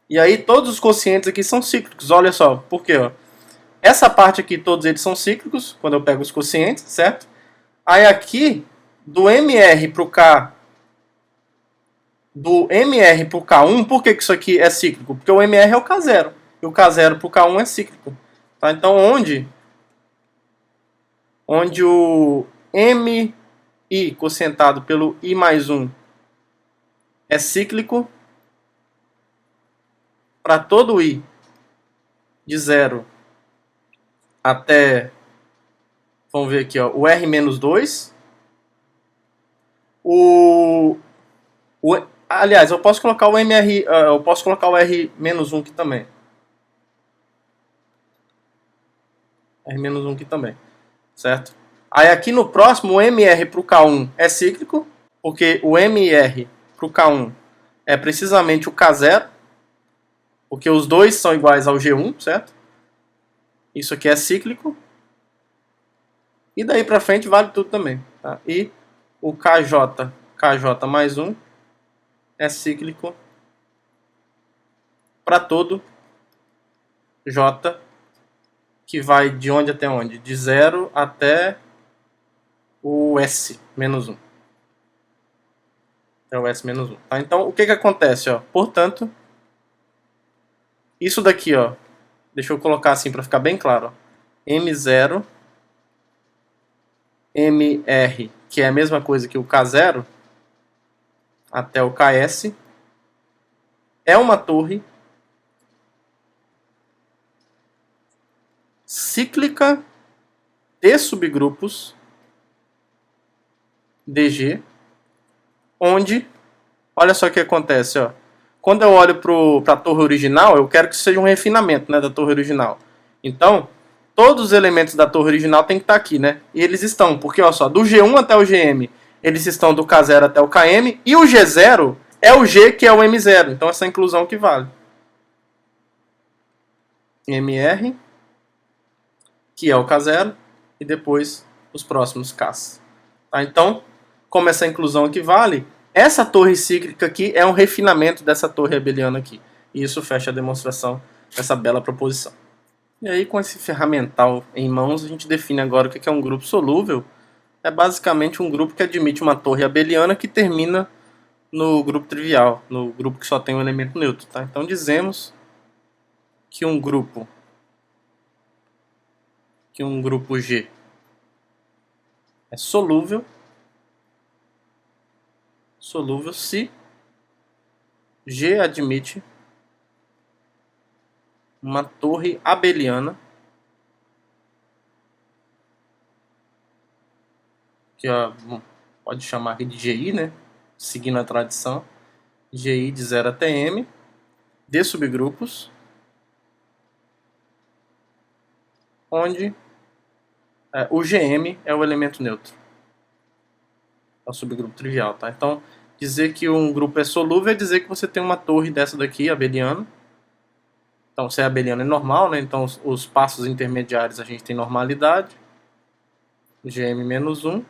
E aí todos os quocientes aqui são cíclicos. Olha só, por quê? Ó? Essa parte aqui, todos eles são cíclicos, quando eu pego os quocientes, certo? Aí aqui, do MR para o K... Do MR para o K1, por que isso aqui é cíclico? Porque o MR é o K0. E o K0 para o K1 é cíclico. Tá? Então, onde o MI quocientado pelo I mais 1 é cíclico, para todo I de 0 até, vamos ver aqui, ó, o R-2, Aliás, eu posso colocar o MR, eu posso colocar o R-1 aqui também. R-1 aqui também, certo? Aí aqui no próximo, o MR para o K1 é cíclico, porque o MR para o K1 é precisamente o K0, porque os dois são iguais ao G1, certo? Isso aqui é cíclico. E daí para frente vale tudo também. Tá? E o KJ mais 1 é cíclico para todo J, que vai de onde até onde? De 0 até o S menos 1. É o S menos 1. Tá? Então, o que acontece? Ó? Portanto, isso daqui, ó, deixa eu colocar assim para ficar bem claro. Ó. M0, MR, que é a mesma coisa que o K0, até o KS, é uma torre cíclica de subgrupos DG, onde, olha só o que acontece, ó. Quando eu olho para a torre original, eu quero que seja um refinamento, né, da torre original. Então, todos os elementos da torre original tem que estar aqui, né? E eles estão, porque olha só, do G1 até o GM, eles estão do K0 até o KM, e o G0 é o G que é o M0. Então essa inclusão que vale. MR, que é o K0, e depois os próximos Ks. Tá? Então, como essa inclusão aqui vale, essa torre cíclica aqui é um refinamento dessa torre abeliana aqui. E isso fecha a demonstração dessa bela proposição. E aí, com esse ferramental em mãos, a gente define agora o que é um grupo solúvel. É basicamente um grupo que admite uma torre abeliana que termina no grupo trivial, no grupo que só tem um elemento neutro. Tá? Então, dizemos que um grupo G é solúvel se G admite uma torre abeliana que pode chamar aqui de GI, né? Seguindo a tradição, GI de 0 até M, de subgrupos, onde o GM é o elemento neutro. É o subgrupo trivial, tá? Então, dizer que um grupo é solúvel é dizer que você tem uma torre dessa daqui, abeliana. Então, se é abeliano é normal, né? Então, os passos intermediários a gente tem normalidade. GM-1.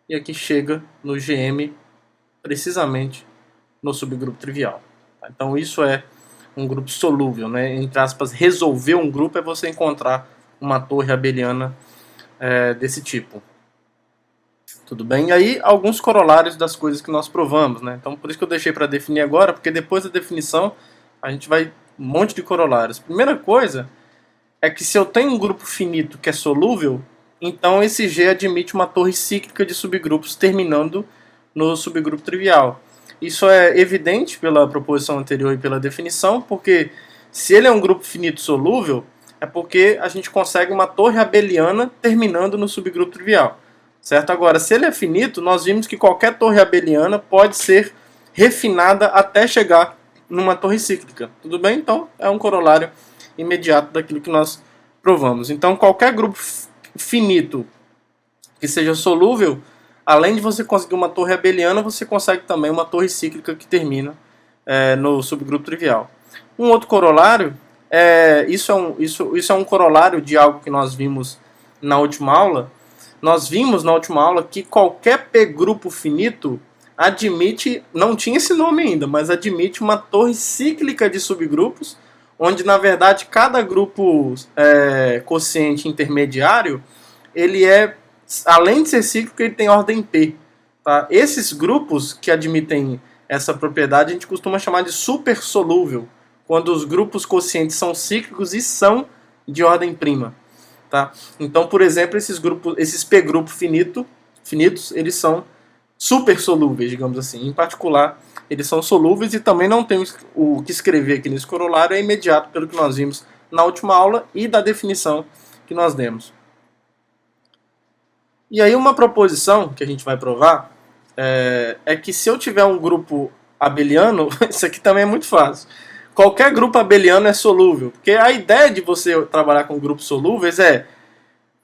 E aqui chega no GM precisamente no subgrupo trivial. Tá? Então, isso é um grupo solúvel, né? Entre aspas, resolver um grupo é você encontrar uma torre abeliana desse tipo. Tudo bem? E aí, alguns corolários das coisas que nós provamos, né? Então, por isso que eu deixei para definir agora, porque depois da definição, a gente vai um monte de corolários. Primeira coisa é que se eu tenho um grupo finito que é solúvel, então esse G admite uma torre cíclica de subgrupos terminando no subgrupo trivial. Isso é evidente pela proposição anterior e pela definição, porque se ele é um grupo finito solúvel, é porque a gente consegue uma torre abeliana terminando no subgrupo trivial. Certo? Agora, se ele é finito, nós vimos que qualquer torre abeliana pode ser refinada até chegar numa torre cíclica. Tudo bem? Então, é um corolário imediato daquilo que nós provamos. Então, qualquer grupo finito que seja solúvel, além de você conseguir uma torre abeliana, você consegue também uma torre cíclica que termina no subgrupo trivial. Um outro corolário, isso é um corolário de algo que nós vimos na última aula. Nós vimos na última aula que qualquer P-grupo finito admite, não tinha esse nome ainda, mas admite uma torre cíclica de subgrupos, onde na verdade cada grupo quociente intermediário, ele além de ser cíclico, ele tem ordem P. Tá? Esses grupos que admitem essa propriedade a gente costuma chamar de supersolúvel, quando os grupos quocientes são cíclicos e são de ordem prima. Tá? Então, por exemplo, esses P-grupos finitos, eles são supersolúveis, digamos assim. Em particular, eles são solúveis e também não tem o que escrever aqui nesse corolário, é imediato pelo que nós vimos na última aula e da definição que nós demos. E aí uma proposição que a gente vai provar é que se eu tiver um grupo abeliano, isso aqui também é muito fácil. Qualquer grupo abeliano é solúvel, porque a ideia de você trabalhar com grupos solúveis é,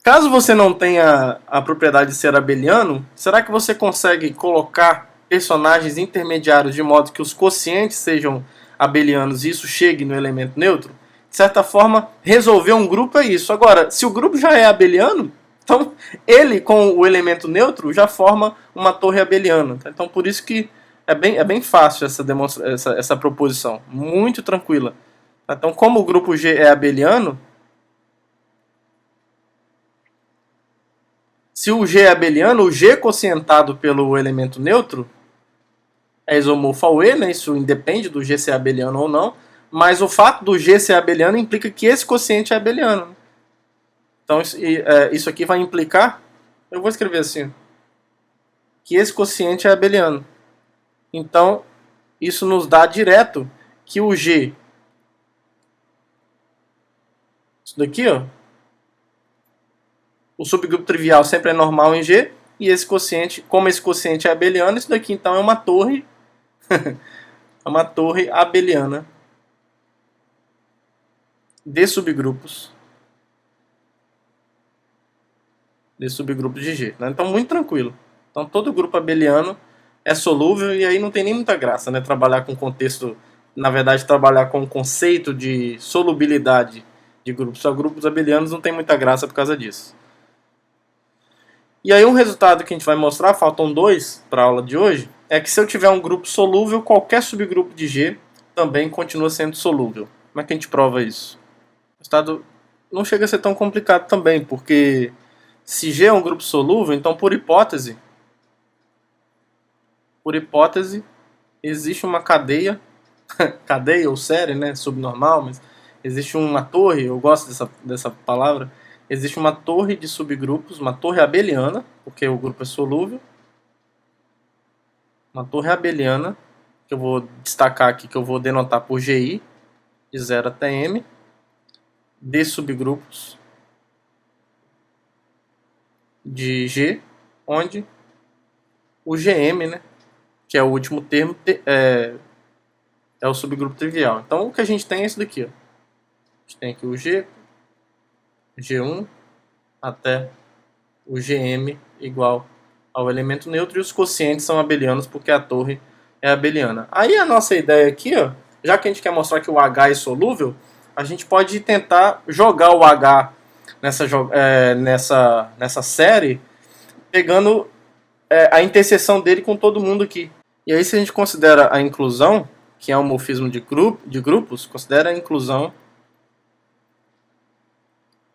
caso você não tenha a propriedade de ser abeliano, será que você consegue colocar personagens intermediários de modo que os quocientes sejam abelianos e isso chegue no elemento neutro? De certa forma, resolver um grupo é isso. Agora, se o grupo já é abeliano, então ele com o elemento neutro já forma uma torre abeliana. Então por isso que é bem fácil essa proposição, muito tranquila. Então, como o grupo G é abeliano, se o G é abeliano, o G quocientado pelo elemento neutro é isomorfo ao E, né? Isso independe do G ser abeliano ou não, mas o fato do G ser abeliano implica que esse quociente é abeliano. Então isso aqui vai implicar, eu vou escrever assim, que esse quociente é abeliano. Então, isso nos dá direto que o G, isso daqui, ó, o subgrupo trivial sempre é normal em G, e esse quociente, como esse quociente é abeliano, isso daqui então é uma torre, é uma torre abeliana de subgrupos de G. Né? Então, muito tranquilo. Então, todo grupo abeliano é solúvel e aí não tem nem muita graça, né? Trabalhar com contexto, na verdade, trabalhar com o conceito de solubilidade de grupos. Só grupos abelianos não tem muita graça por causa disso. E aí um resultado que a gente vai mostrar, faltam dois para a aula de hoje, é que se eu tiver um grupo solúvel, qualquer subgrupo de G também continua sendo solúvel. Como é que a gente prova isso? O resultado não chega a ser tão complicado também, porque se G é um grupo solúvel, então por hipótese, existe uma cadeia, cadeia ou série, né, subnormal, mas existe uma torre, eu gosto dessa palavra, existe uma torre de subgrupos, uma torre abeliana, porque o grupo é solúvel, uma torre abeliana, que eu vou destacar aqui, que eu vou denotar por GI, de 0 até M, de subgrupos de G, onde o GM, né, que é o último termo, é o subgrupo trivial. Então o que a gente tem é isso daqui. Ó. A gente tem aqui o G, G1 até o GM igual ao elemento neutro, e os quocientes são abelianos porque a torre é abeliana. Aí a nossa ideia aqui, ó, já que a gente quer mostrar que o H é solúvel, a gente pode tentar jogar o H nessa série, pegando a interseção dele com todo mundo aqui. E aí se a gente considera a inclusão, que é um morfismo de grupos, considera a inclusão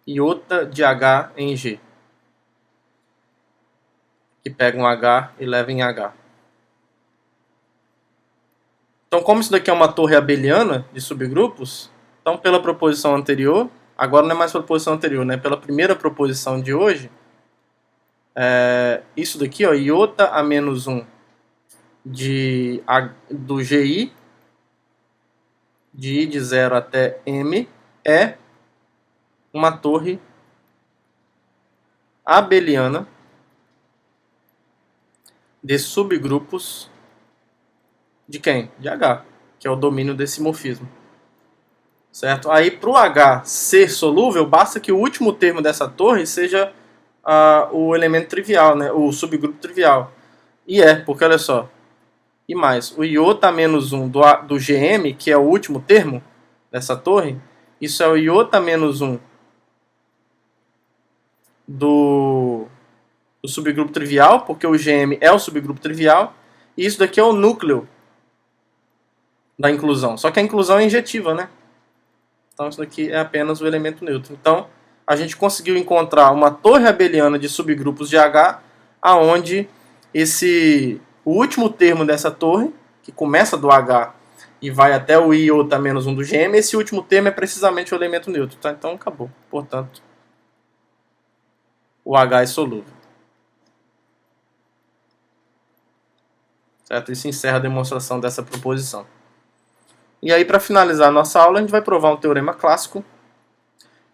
iota de H em G, que pega um H e leva em H. Então, como isso daqui é uma torre abeliana de subgrupos, então pela proposição anterior, agora não é mais pela proposição anterior, né? Pela primeira proposição de hoje, isso daqui, ó, iota a menos 1 do GI, de I de 0 até M, é uma torre abeliana de subgrupos de quem? De H, que é o domínio desse morfismo. Certo? Aí, para o H ser solúvel, basta que o último termo dessa torre seja o elemento trivial, né? O subgrupo trivial. E porque olha só, e mais, o iota menos 1 do GM, que é o último termo dessa torre, isso é o iota menos 1 do subgrupo trivial, porque o GM é o subgrupo trivial, e isso daqui é o núcleo da inclusão. Só que a inclusão é injetiva, né? Então isso daqui é apenas o elemento neutro. Então a gente conseguiu encontrar uma torre abeliana de subgrupos de H, aonde o último termo dessa torre, que começa do H e vai até o iota menos 1 do GM, esse último termo é precisamente o elemento neutro. Tá? Então acabou. Portanto, o H é solúvel. Certo? Isso encerra a demonstração dessa proposição. E aí, para finalizar a nossa aula, a gente vai provar um teorema clássico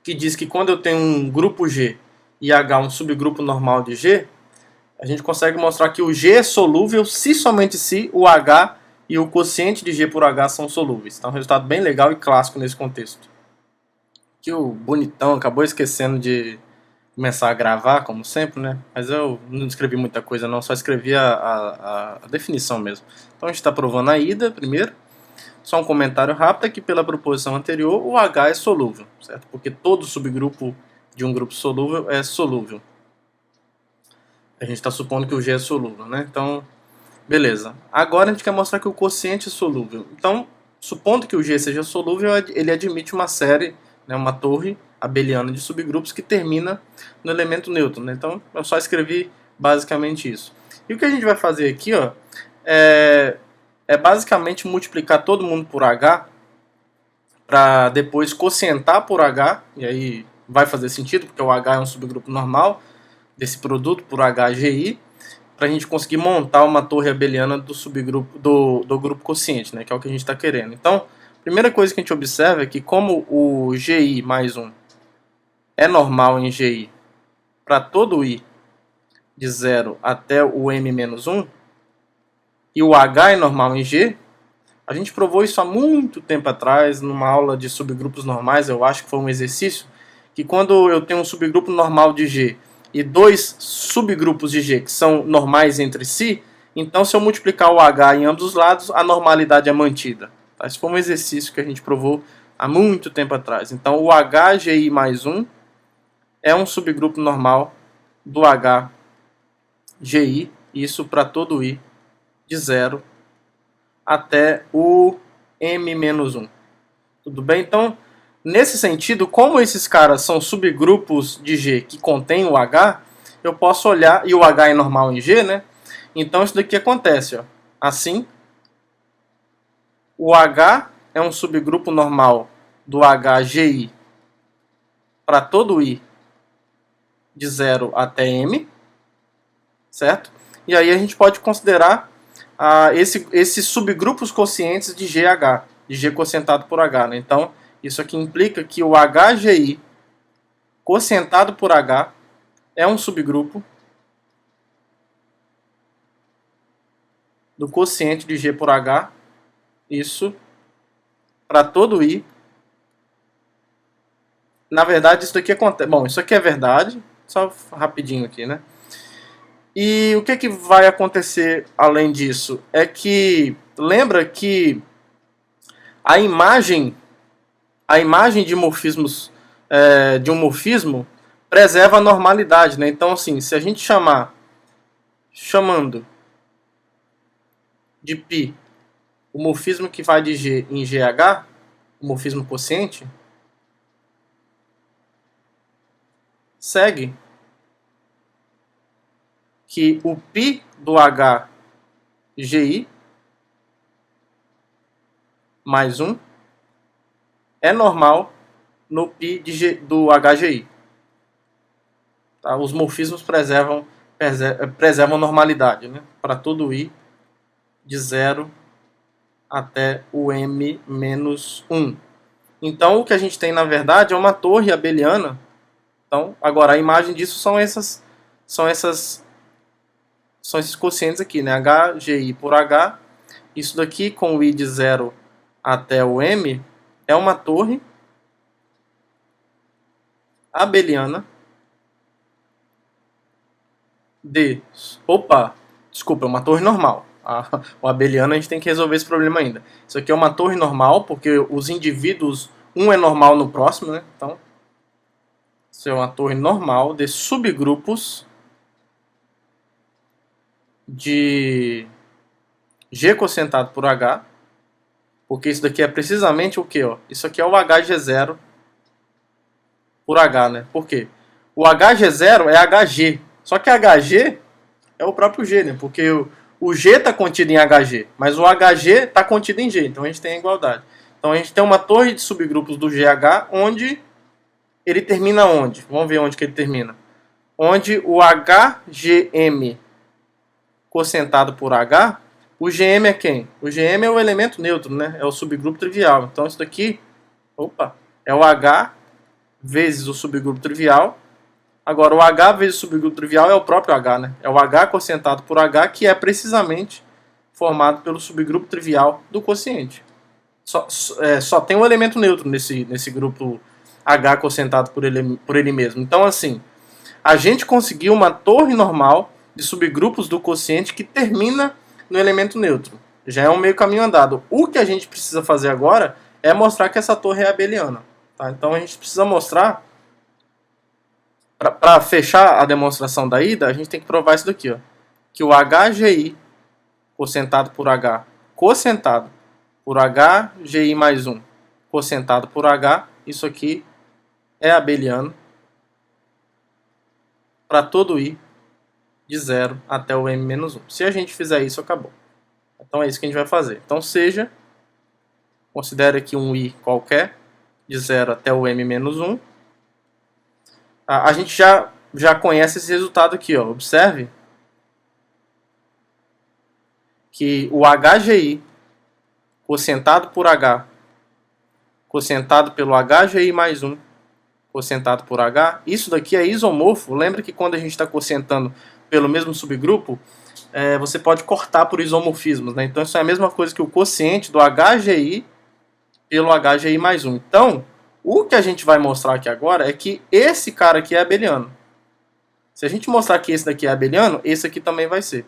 que diz que quando eu tenho um grupo G e H um subgrupo normal de G, a gente consegue mostrar que o G é solúvel se somente se o H e o quociente de G por H são solúveis. Então, um resultado bem legal e clássico nesse contexto. Que o bonitão acabou esquecendo de começar a gravar, como sempre, né? Mas eu não escrevi muita coisa não, só escrevi a definição mesmo. Então a gente está provando a ida primeiro. Só um comentário rápido é que pela proposição anterior o H é solúvel, certo? Porque todo subgrupo de um grupo solúvel é solúvel. A gente está supondo que o G é solúvel, né? Então, beleza. Agora a gente quer mostrar que o quociente é solúvel. Então, supondo que o G seja solúvel, ele admite uma série, né, uma torre abeliana de subgrupos que termina no elemento neutro, né? Então, eu só escrevi basicamente isso. E o que a gente vai fazer aqui, ó, é basicamente multiplicar todo mundo por H para depois quocientar por H, e aí vai fazer sentido, porque o H é um subgrupo normal desse produto por HGI, para a gente conseguir montar uma torre abeliana do subgrupo do grupo quociente, né, que é o que a gente está querendo. Então, a primeira coisa que a gente observa é que como o GI mais 1 é normal em GI para todo o I de 0 até o M menos 1, e o H é normal em G, a gente provou isso há muito tempo atrás, numa aula de subgrupos normais, eu acho que foi um exercício, que quando eu tenho um subgrupo normal de G e dois subgrupos de G que são normais entre si, então se eu multiplicar o H em ambos os lados, a normalidade é mantida. Tá? Esse foi um exercício que a gente provou há muito tempo atrás. Então o HGI mais 1 é um subgrupo normal do HGI, isso para todo I de 0 até o M-1. Tudo bem? Então, nesse sentido, como esses caras são subgrupos de G que contêm o H, eu posso olhar, e o H é normal em G, né? Então isso daqui acontece, ó. Assim, o H é um subgrupo normal do HGI para todo I de 0 até M, certo? E aí a gente pode considerar esses subgrupos quocientes de GH, de G quocientado por H, né? Então, isso aqui implica que o HGI quocientado por H é um subgrupo do quociente de G por H, isso para todo I. Na verdade, isso daqui acontece. Bom, isso aqui é verdade, só rapidinho aqui, né? E o que vai acontecer além disso? É que, lembra que a imagem de morfismos, de um morfismo, preserva a normalidade, né? Então, assim, se a gente chamando de π o morfismo que vai de G em GH, o morfismo quociente, segue que o π do HGI mais 1 é normal no π do HGI. Tá? Os morfismos preservam a normalidade, né? Para todo I de 0 até o M menos 1. Então, o que a gente tem, na verdade, é uma torre abeliana. Então, agora, a imagem disso são esses quocientes aqui, né? HGI por H. Isso daqui, com o I de 0 até o M, é uma torre abeliana de... Opa! Desculpa, é uma torre normal. O abeliano a gente tem que resolver esse problema ainda. Isso aqui é uma torre normal, porque os indivíduos, um é normal no próximo, né? Então, isso é uma torre normal de subgrupos de G quocientado por H, porque isso daqui é precisamente o que? Isso aqui é o HG0 por H, né? Por quê? O HG0 é HG, só que HG é o próprio G, né? Porque o G está contido em HG, mas o HG está contido em G, então a gente tem a igualdade. Então a gente tem uma torre de subgrupos do GH, onde ele termina onde? Vamos ver onde que ele termina. Onde o HGM quocientado por H, o GM é quem? O GM é o elemento neutro, né? É o subgrupo trivial. Então isso daqui, é o H vezes o subgrupo trivial Agora, o H vezes o subgrupo trivial é o próprio H, né? É o H quocientado por H, que é precisamente formado pelo subgrupo trivial do quociente. Só tem um elemento neutro nesse grupo H quocientado por ele mesmo. Então, assim, a gente conseguiu uma torre normal de subgrupos do quociente que termina no elemento neutro. Já é um meio caminho andado. O que a gente precisa fazer agora é mostrar que essa torre é abeliana. Tá? Então a gente precisa mostrar, para fechar a demonstração da ida, a gente tem que provar isso daqui, ó, que o HGI quocientado por H quocientado por HGI mais 1 quocientado por H, isso aqui é abeliano para todo I de 0 até o m-1. Se a gente fizer isso, acabou. Então é isso que a gente vai fazer. Então considere aqui um I qualquer, de 0 até o m-1. A gente já conhece esse resultado aqui, ó. Observe que o HGI quocientado por H quocientado pelo HGI mais 1 quocientado por H, isso daqui é isomorfo. Lembra que quando a gente está quocientando pelo mesmo subgrupo, você pode cortar por isomorfismos, né? Então isso é a mesma coisa que o quociente do HGI pelo HGI mais 1. Então, o que a gente vai mostrar aqui agora é que esse cara aqui é abeliano. Se a gente mostrar que esse daqui é abeliano, esse aqui também vai ser.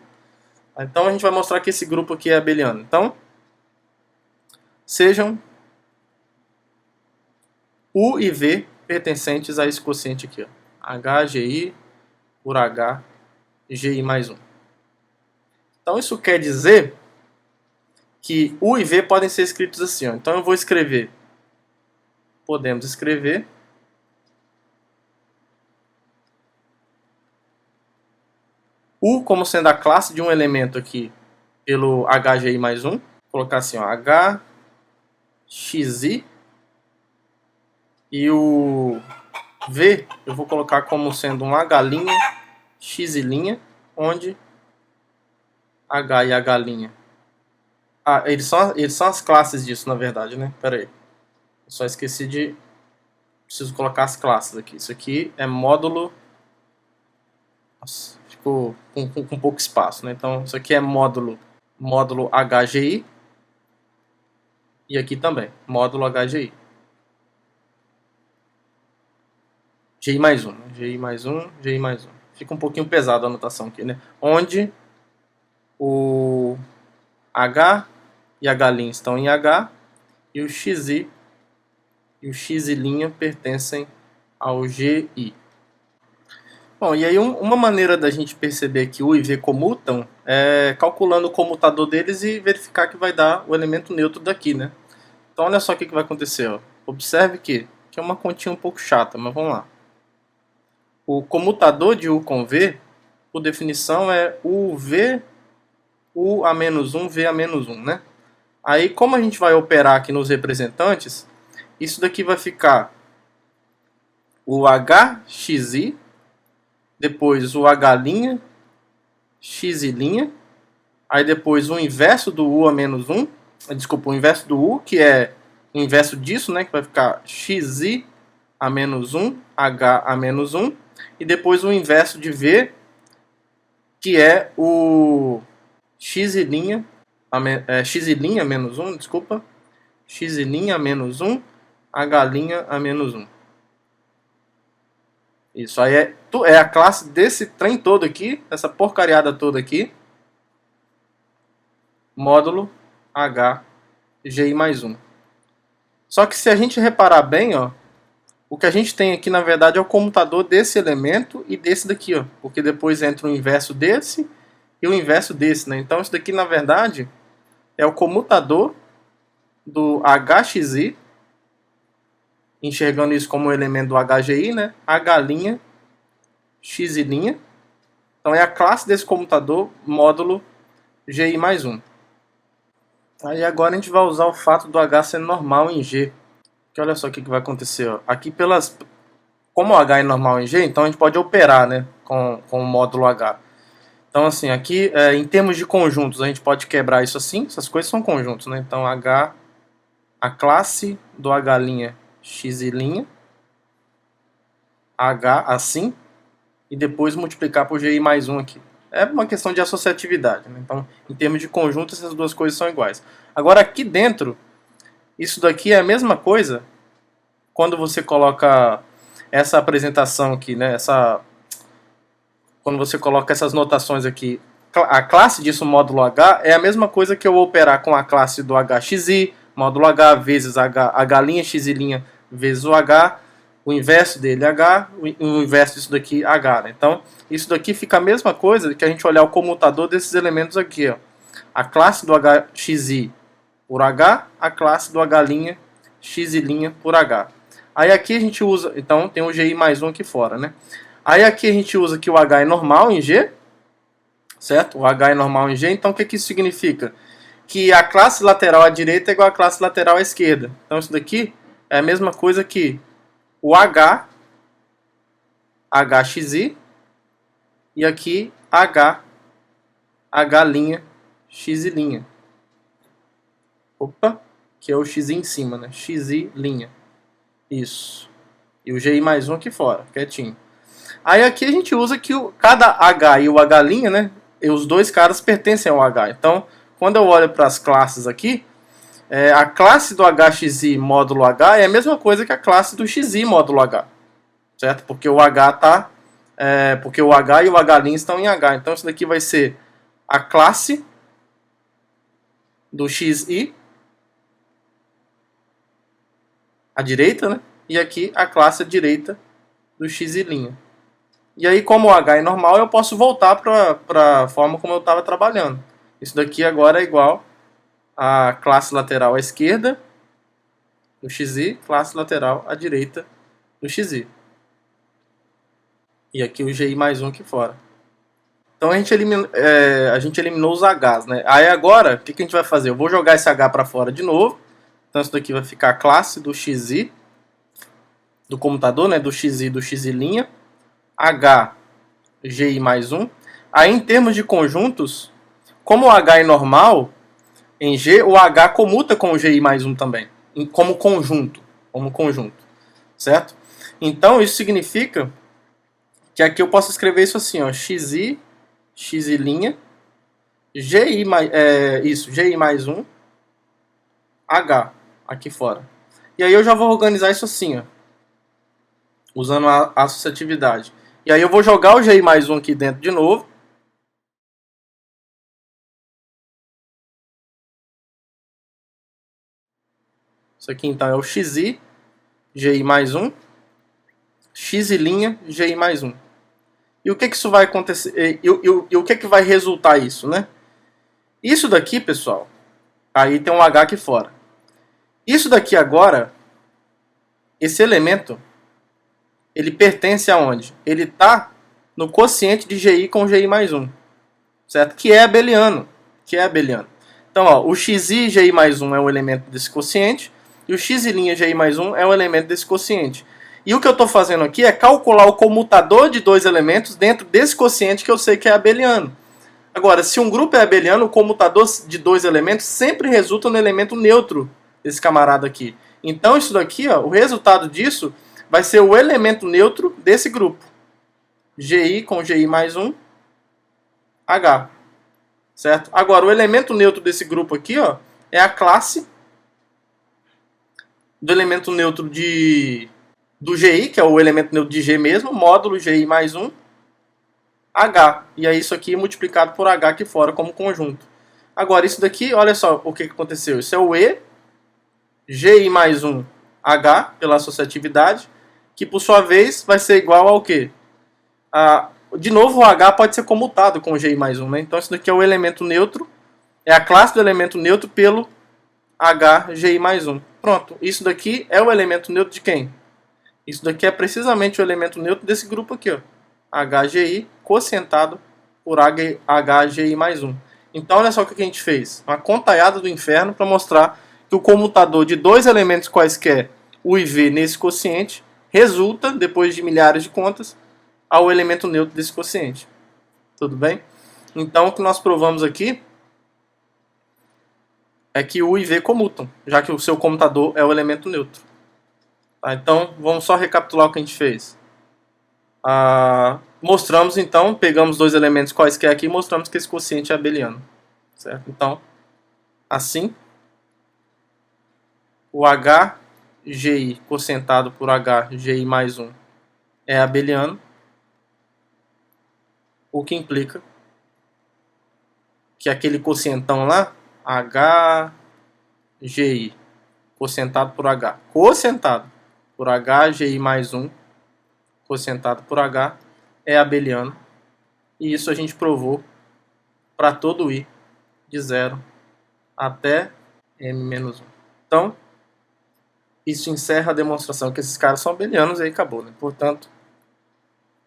Então a gente vai mostrar que esse grupo aqui é abeliano. Então, sejam U e V pertencentes a esse quociente aqui, ó. HGI por HGI mais 1. Então isso quer dizer que U e V podem ser escritos assim, ó. Então eu vou escrever, podemos escrever U como sendo a classe de um elemento aqui pelo HGI mais 1. Vou colocar assim, ó, HXI. E o V eu vou colocar como sendo um H', X', onde H e H'. Eles são as classes disso, na verdade, né? Pera aí. Eu só esqueci de... Preciso colocar as classes aqui. Isso aqui é módulo... Nossa, ficou com pouco espaço, né? Então, isso aqui é módulo HGI. E aqui também, módulo HGI. GI mais 1, GI mais 1, GI mais 1. Fica um pouquinho pesado a anotação aqui, né? Onde o H e H' estão em H e o XI e o X' pertencem ao GI. Bom, e aí uma maneira da gente perceber que U e V comutam é calculando o comutador deles e verificar que vai dar o elemento neutro daqui, né? Então olha só o que vai acontecer, ó. Observe que é uma continha um pouco chata, mas vamos lá. O comutador de U com V, por definição, é UV, U a menos 1, V a menos 1, né? Aí, como a gente vai operar aqui nos representantes, isso daqui vai ficar o HXI, depois o H', X', aí depois o inverso do U a menos 1, desculpa, o inverso do U, que é o inverso disso, né? Que vai ficar XI a menos 1, H a menos 1, e depois o inverso de V, que é o X' a menos 1, desculpa, X' a menos 1, H' a menos 1. Isso aí é a classe desse trem todo aqui, essa porcariada toda aqui, módulo HGI mais 1. Só que se a gente reparar bem, ó, o que a gente tem aqui, na verdade, é o comutador desse elemento e desse daqui, ó, porque depois entra o inverso desse e o inverso desse, né? Então, isso daqui, na verdade, é o comutador do HXI, enxergando isso como um elemento do HGI, né? H', X'. Então, é a classe desse comutador, módulo GI mais 1. Aí, agora, a gente vai usar o fato do H sendo normal em G. Que olha só o que vai acontecer, ó. Aqui como o H é normal em G, então a gente pode operar, né, com o módulo H. Então assim, aqui em termos de conjuntos, a gente pode quebrar isso assim, essas coisas são conjuntos, né? Então H, a classe do H', X', H assim, e depois multiplicar por GI mais 1 aqui. É uma questão de associatividade, né? Então, em termos de conjunto, essas duas coisas são iguais. Agora, aqui dentro, isso daqui é a mesma coisa quando você coloca essa apresentação aqui, né? Quando você coloca essas notações aqui. A classe disso, módulo H, é a mesma coisa que eu operar com a classe do HXI, módulo H vezes H' X'I' vezes o H, o inverso dele H, o inverso disso daqui H, né? Então, isso daqui fica a mesma coisa que a gente olhar o comutador desses elementos aqui, ó. A classe do HXI por H, a classe do H' X'I' por H. Aí aqui a gente usa, então tem o GI mais 1 aqui fora, né? Aí aqui a gente usa que o H é normal em G, certo? O H é normal em G, então o que isso significa? Que a classe lateral à direita é igual à classe lateral à esquerda. Então isso daqui é a mesma coisa que o H, HXI, e aqui H, H', X'I'. Opa, que é o X em cima, né? X'I'. Isso. E o GI mais 1 aqui fora, quietinho. Aí aqui a gente usa que cada H e o H', né? E os dois caras pertencem ao H. Então, quando eu olho para as classes aqui, a classe do HXI módulo H é a mesma coisa que a classe do XI módulo H. Certo? Porque o H tá. Porque o H e o H' estão em H. Então isso daqui vai ser a classe do XI à direita, né? E aqui a classe à direita do X'I'. E aí, como o H é normal, eu posso voltar para a forma como eu estava trabalhando. Isso daqui agora é igual a classe lateral à esquerda do XI, classe lateral à direita do XI. E aqui o GI mais 1 aqui fora. Então a gente eliminou os Hs, né? Aí agora, o que a gente vai fazer? Eu vou jogar esse H para fora de novo. Então isso daqui vai ficar a classe do XI, do comutador, né? Do XI e do X'I'. H, GI mais 1. Aí em termos de conjuntos, como o H é normal, em G, o H comuta com o GI mais 1 também, como conjunto, certo? Então isso significa que aqui eu posso escrever isso assim, ó, XI, X'I', GI mais 1, H, aqui fora. E aí eu já vou organizar isso assim, ó, usando a associatividade. E aí eu vou jogar o GI mais 1 aqui dentro de novo. Isso aqui então é o XI, GI mais 1, X'I', GI mais 1. E o que isso vai acontecer? E o que vai resultar isso, né? Isso daqui, pessoal, aí tem um H aqui fora. Isso daqui agora, esse elemento, ele pertence aonde? Ele está no quociente de GI com GI mais 1, certo? Que é abeliano. Então, ó, o XI GI mais 1 é um elemento desse quociente, e o X'I' GI mais 1 é um elemento desse quociente. E o que eu estou fazendo aqui é calcular o comutador de dois elementos dentro desse quociente que eu sei que é abeliano. Agora, se um grupo é abeliano, o comutador de dois elementos sempre resulta no elemento neutro desse camarada aqui. Então, isso daqui, ó, o resultado disso vai ser o elemento neutro desse grupo. GI com GI mais 1, H. Certo? Agora, o elemento neutro desse grupo aqui, ó, é a classe do elemento neutro do GI, que é o elemento neutro de G mesmo, módulo GI mais 1, H. E é isso aqui multiplicado por H aqui fora como conjunto. Agora, isso daqui, olha só o que aconteceu. Isso é o E, GI mais 1, H, pela associatividade, que por sua vez vai ser igual ao quê? De novo, o H pode ser comutado com o GI mais 1, né? Então isso daqui é o elemento neutro, é a classe do elemento neutro pelo H, GI mais 1. Pronto, isso daqui é o elemento neutro de quem? Isso daqui é precisamente o elemento neutro desse grupo aqui, ó. HGI quocientado por HGI mais 1. Então olha só o que a gente fez. Uma contaiada do inferno para mostrar que o comutador de dois elementos quaisquer, U e V, nesse quociente, resulta, depois de milhares de contas, ao elemento neutro desse quociente. Tudo bem? Então o que nós provamos aqui é que U e V comutam, já que o seu comutador é o elemento neutro. Tá? Então vamos só recapitular o que a gente fez. mostramos então, pegamos dois elementos quaisquer aqui e mostramos que esse quociente é abeliano, certo? Então, assim, o HGI quocientado por HGI mais 1 é abeliano, o que implica que aquele quocientão lá, HGI quocientado por HGI mais 1 quocientado por H é abeliano, e isso a gente provou para todo I de 0 até M-1. Então, isso encerra a demonstração que esses caras são abelianos e aí acabou, né? Portanto,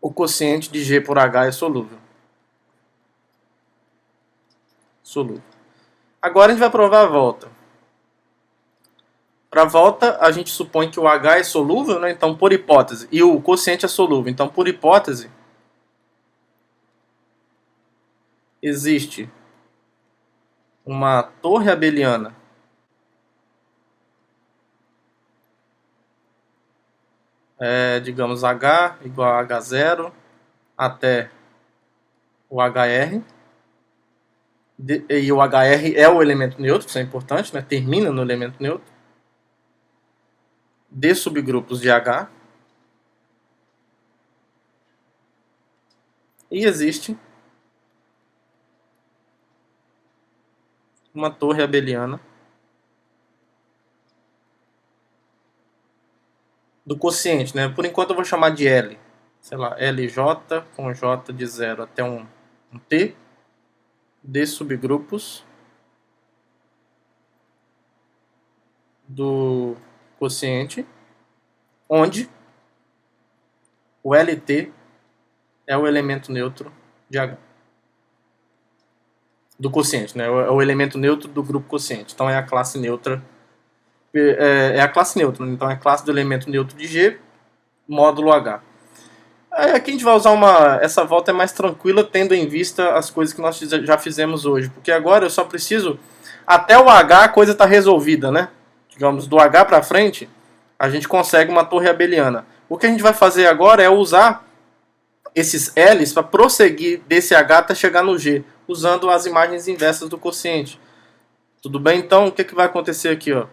o quociente de G por H é solúvel. Agora a gente vai provar a volta. Para a volta, a gente supõe que o H é solúvel, né? Então, por hipótese, e o quociente é solúvel. Então, por hipótese, existe uma torre abeliana digamos H igual a H0 até o HR. E o HR é o elemento neutro, isso é importante, né? Termina no elemento neutro. De subgrupos de H. E existe uma torre abeliana do quociente, né? Por enquanto eu vou chamar de L. Sei lá, LJ com J de 0 até um T de subgrupos do quociente, onde o LT é o elemento neutro de H. Do quociente, né? É o elemento neutro do grupo quociente. Então é a classe neutra. É a classe neutra, então é a classe do elemento neutro de G, módulo H. Aqui a gente vai usar essa volta é mais tranquila, tendo em vista as coisas que nós já fizemos hoje. Porque agora eu só preciso, até o H a coisa está resolvida, né? Digamos, do H para frente, a gente consegue uma torre abeliana. O que a gente vai fazer agora é usar esses L's para prosseguir desse H até chegar no G, usando as imagens inversas do quociente. Tudo bem? Então, o que vai acontecer aqui? Ó?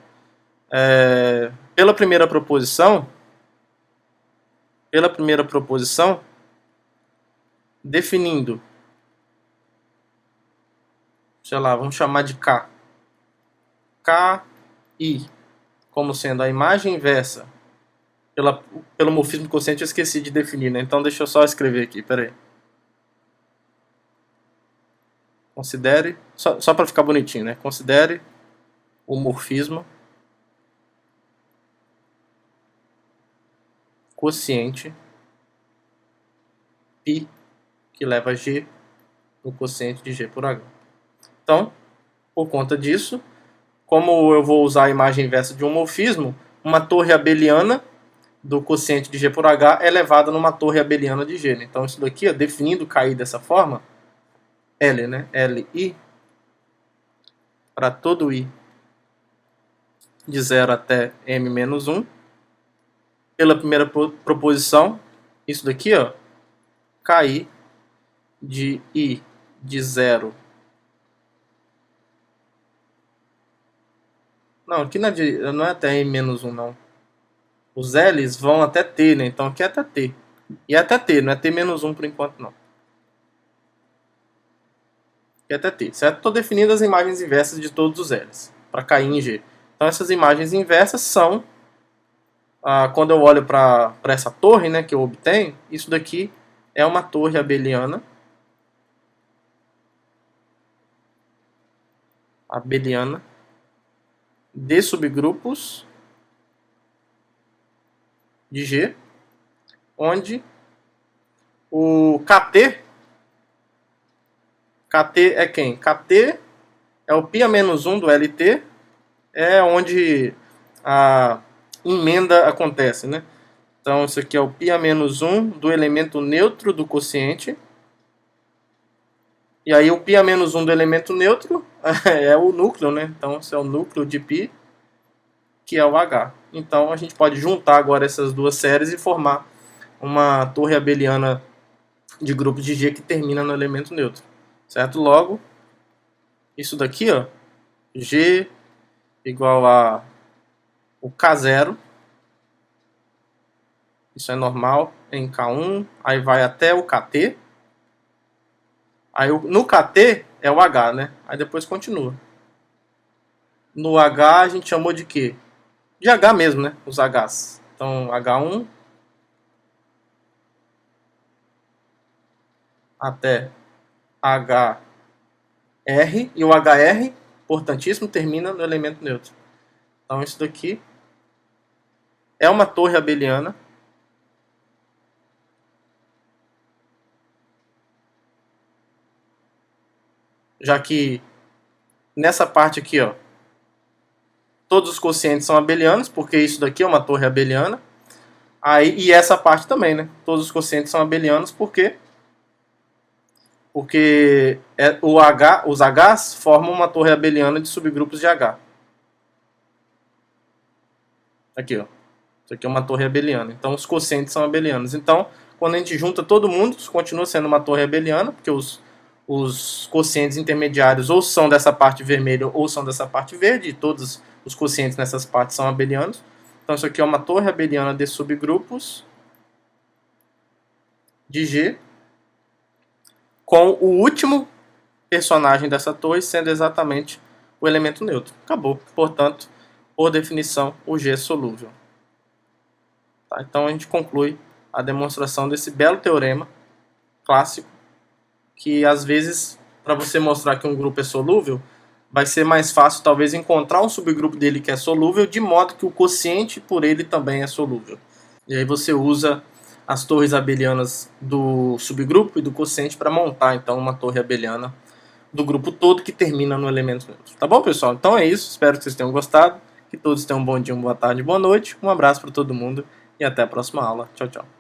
Pela primeira proposição, definindo, sei lá, vamos chamar de K. KI como sendo a imagem inversa pelo morfismo do quociente, eu esqueci de definir, né? Então deixa eu só escrever aqui, peraí. Considere, só para ficar bonitinho, né? Considere o morfismo quociente π que leva a G no quociente de G por H. Então, por conta disso, como eu vou usar a imagem inversa de um morfismo, uma torre abeliana do quociente de G por H é elevada numa torre abeliana de G. Então isso daqui, ó, definindo KI dessa forma, L, né? Li para todo I de 0 até M-1, pela primeira proposição, isso daqui, ó, KI de I de 0. Não, aqui não é até M-1, não. Os L's vão até T, né? Então aqui é até T. E é até T, não é T-1 por enquanto, não. Aqui é até T, certo? Estou definindo as imagens inversas de todos os L's, para KI em G. Então essas imagens inversas são, quando eu olho para essa torre, né, que eu obtenho, isso daqui é uma torre abeliana. De subgrupos de G, onde o KT é quem? KT é o π-1 do LT, é onde a emenda acontece, né? Então isso aqui é o π-1 do elemento neutro do quociente. E aí o π-1 do elemento neutro é o núcleo, né? Então esse é o núcleo de π, que é o H. Então a gente pode juntar agora essas duas séries e formar uma torre abeliana de grupos de G que termina no elemento neutro, certo? Logo, isso daqui, ó, G igual a o K0, isso é normal em K1, aí vai até o KT, aí no KT é o H, né? Aí depois continua. No H a gente chamou de quê? De H mesmo, né? Os Hs. Então, H1 até HR, e o HR, importantíssimo, termina no elemento neutro. Então, isso daqui é uma torre abeliana, já que nessa parte aqui, ó, todos os quocientes são abelianos, porque isso daqui é uma torre abeliana. Aí, e essa parte também, né? Todos os quocientes são abelianos, porque os Hs formam uma torre abeliana de subgrupos de H. Aqui, ó. Isso aqui é uma torre abeliana. Então, os quocientes são abelianos. Então, quando a gente junta todo mundo, continua sendo uma torre abeliana, porque os quocientes intermediários ou são dessa parte vermelha ou são dessa parte verde, e todos os quocientes nessas partes são abelianos. Então, isso aqui é uma torre abeliana de subgrupos de G, com o último personagem dessa torre sendo exatamente o elemento neutro. Acabou. Portanto, por definição, o G é solúvel. Tá? Então, a gente conclui a demonstração desse belo teorema clássico, que às vezes, para você mostrar que um grupo é solúvel, vai ser mais fácil talvez encontrar um subgrupo dele que é solúvel, de modo que o quociente por ele também é solúvel. E aí você usa as torres abelianas do subgrupo e do quociente para montar então uma torre abeliana do grupo todo que termina no elemento neutro. Tá bom, pessoal? Então é isso, espero que vocês tenham gostado, que todos tenham um bom dia, uma boa tarde, boa noite, um abraço para todo mundo e até a próxima aula. Tchau, tchau.